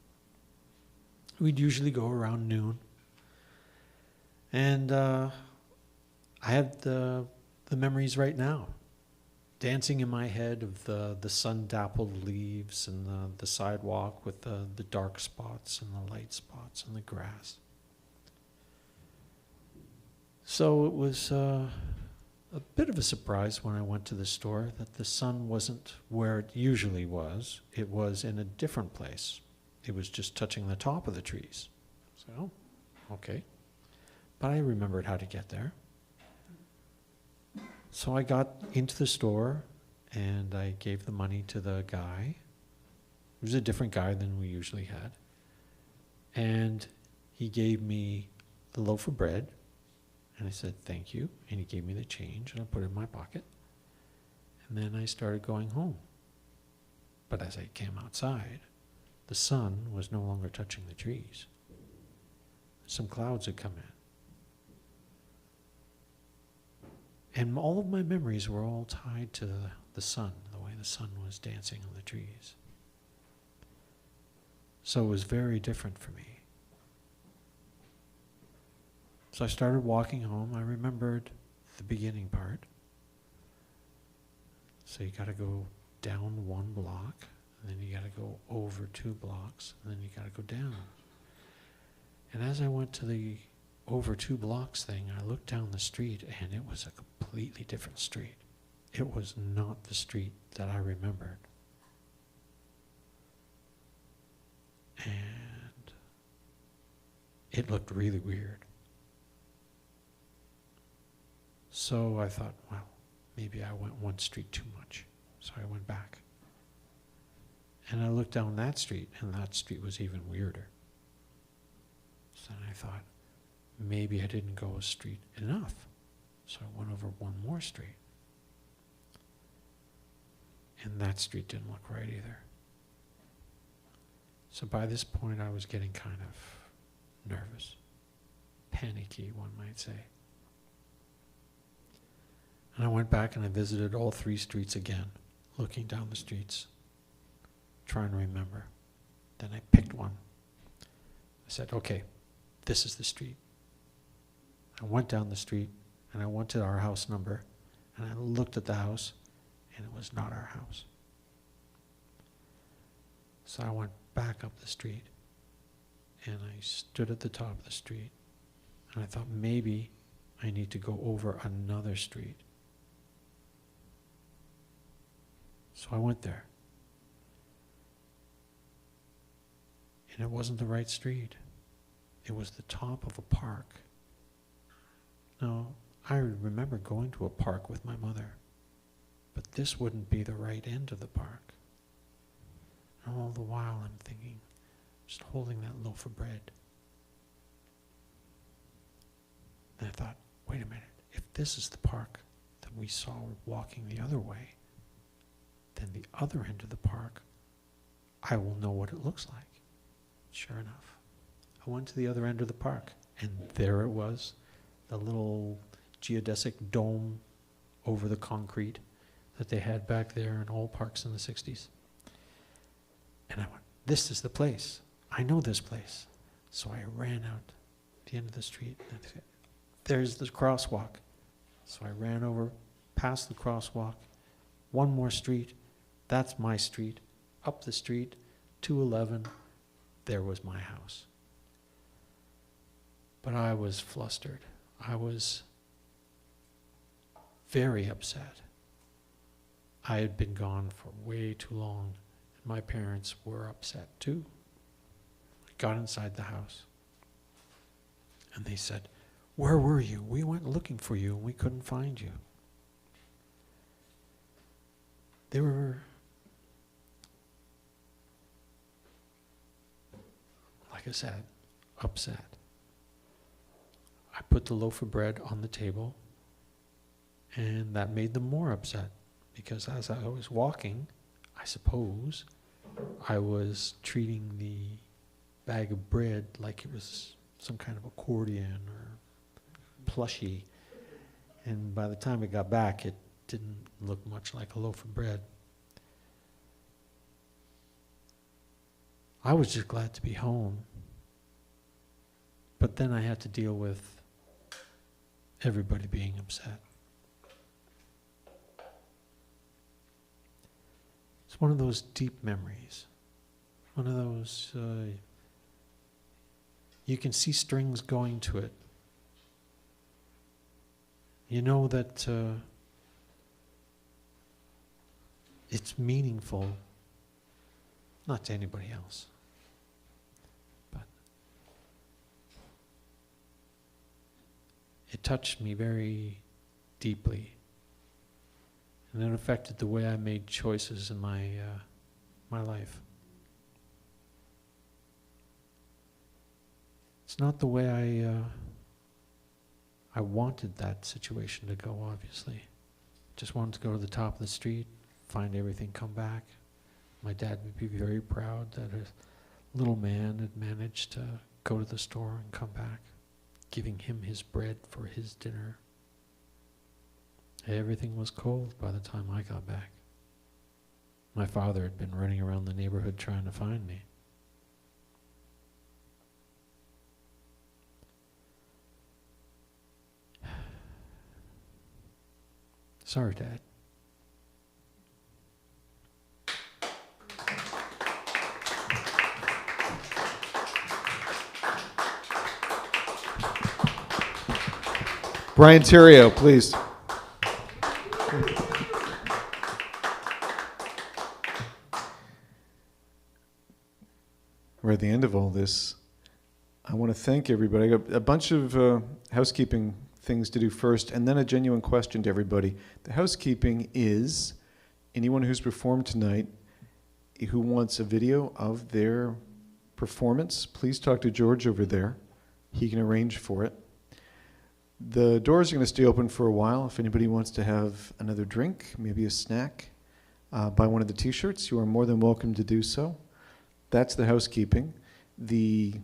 We'd usually go around noon. And I had the memories right now, dancing in my head of the sun-dappled leaves and the sidewalk with the dark spots and the light spots and the grass. So it was a bit of a surprise when I went to the store that the sun wasn't where it usually was. It was in a different place. It was just touching the top of the trees. So, okay. But I remembered how to get there. So I got into the store, and I gave the money to the guy. It was a different guy than we usually had. And he gave me the loaf of bread, and I said, "Thank you." And he gave me the change, and I put it in my pocket. And then I started going home. But as I came outside, the sun was no longer touching the trees. Some clouds had come in. And all of my memories were all tied to the sun, the way the sun was dancing on the trees. So it was very different for me. So I started walking home. I remembered the beginning part. So you got to go down 1 block, and then you got to go over 2 blocks, and then you got to go down. And as I went to the over 2 blocks thing, I looked down the street, and it was a completely different street. It was not the street that I remembered. And it looked really weird. So I thought, well, maybe I went 1 street too much. So I went back. And I looked down that street, and that street was even weirder. So then I thought, maybe I didn't go a street enough. So I went over 1 more street. And that street didn't look right either. So by this point, I was getting kind of nervous, panicky, one might say. And I went back and I visited all 3 streets again, looking down the streets, trying to remember. Then I picked one. I said, okay, this is the street. I went down the street and I went to our house number and I looked at the house and it was not our house. So I went back up the street and I stood at the top of the street and I thought maybe I need to go over another street. So I went there. And it wasn't the right street. It was the top of a park. Now, I remember going to a park with my mother, but this wouldn't be the right end of the park. And all the while I'm thinking, just holding that loaf of bread. And I thought, wait a minute, if this is the park that we saw walking the other way, then the other end of the park, I will know what it looks like. Sure enough, I went to the other end of the park, and there it was, the little geodesic dome over the concrete that they had back there in all parks in the 60s. And I went, this is the place. I know this place. So I ran out the end of the street. And I said, there's the crosswalk. So I ran over, past the crosswalk, 1 more street. That's my street. Up the street, 211. There was my house. But I was flustered. I was very upset. I had been gone for way too long, and my parents were upset too. I got inside the house, and they said, "Where were you? We went looking for you, and we couldn't find you." They were, like I said, upset. I put the loaf of bread on the table, and that made them more upset, because as I was walking, I suppose, I was treating the bag of bread like it was some kind of accordion or plushie, and by the time it got back, it didn't look much like a loaf of bread. I was just glad to be home, but then I had to deal with everybody being upset. It's one of those deep memories, one of those, you can see strings going to it. You know that it's meaningful, not to anybody else, but it touched me very deeply, and it affected the way I made choices in my life. It's not the way I wanted that situation to go, obviously, just wanted to go to the top of the street, find everything, come back. My dad would be very proud that his little man had managed to go to the store and come back, giving him his bread for his dinner. Everything was cold by the time I got back. My father had been running around the neighborhood trying to find me. Sorry, Dad. Brian Theriault, please. We're at the end of all this. I want to thank everybody. I got a bunch of housekeeping things to do first, and then a genuine question to everybody. The housekeeping is anyone who's performed tonight who wants a video of their performance, please talk to George over there. He can arrange for it. The doors are going to stay open for a while. If anybody wants to have another drink, maybe a snack, buy one of the t-shirts, you are more than welcome to do so. That's the housekeeping. The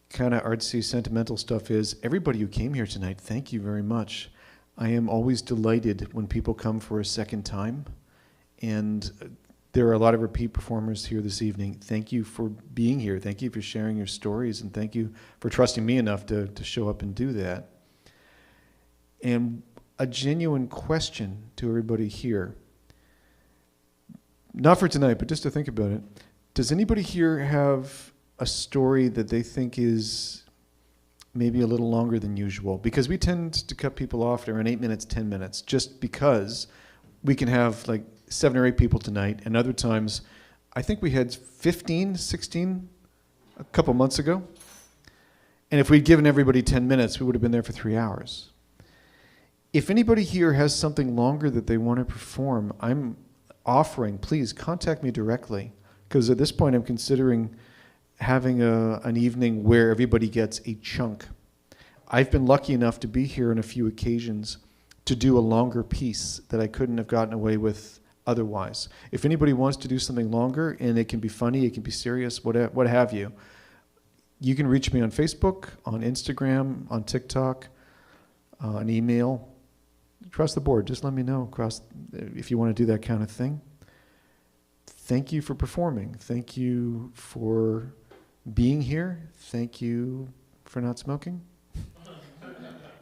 kind of artsy, sentimental stuff is everybody who came here tonight, thank you very much. I am always delighted when people come for a second time, and there are a lot of repeat performers here this evening. Thank you for being here. Thank you for sharing your stories, and thank you for trusting me enough to show up and do that. And a genuine question to everybody here, not for tonight, but just to think about it. Does anybody here have a story that they think is maybe a little longer than usual? Because we tend to cut people off around 8 minutes, 10 minutes, just because we can have like 7 or 8 people tonight, and other times, I think we had 15, 16 a couple months ago. And if we'd given everybody 10 minutes, we would have been there for 3 hours. If anybody here has something longer that they want to perform, I'm offering, please contact me directly. Because at this point, I'm considering having an evening where everybody gets a chunk. I've been lucky enough to be here on a few occasions to do a longer piece that I couldn't have gotten away with otherwise. If anybody wants to do something longer, and it can be funny, it can be serious, what have you, you can reach me on Facebook, on Instagram, on TikTok, an email, across the board. Just let me know if you want to do that kind of thing. Thank you for performing. Thank you for being here. Thank you for not smoking.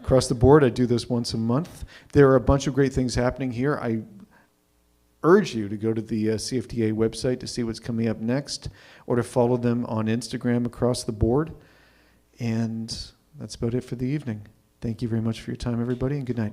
Across the board, I do this once a month. There are a bunch of great things happening here. I urge you to go to the CFTA website to see what's coming up next, or to follow them on Instagram across the board. And that's about it for the evening. Thank you very much for your time, everybody, and good night.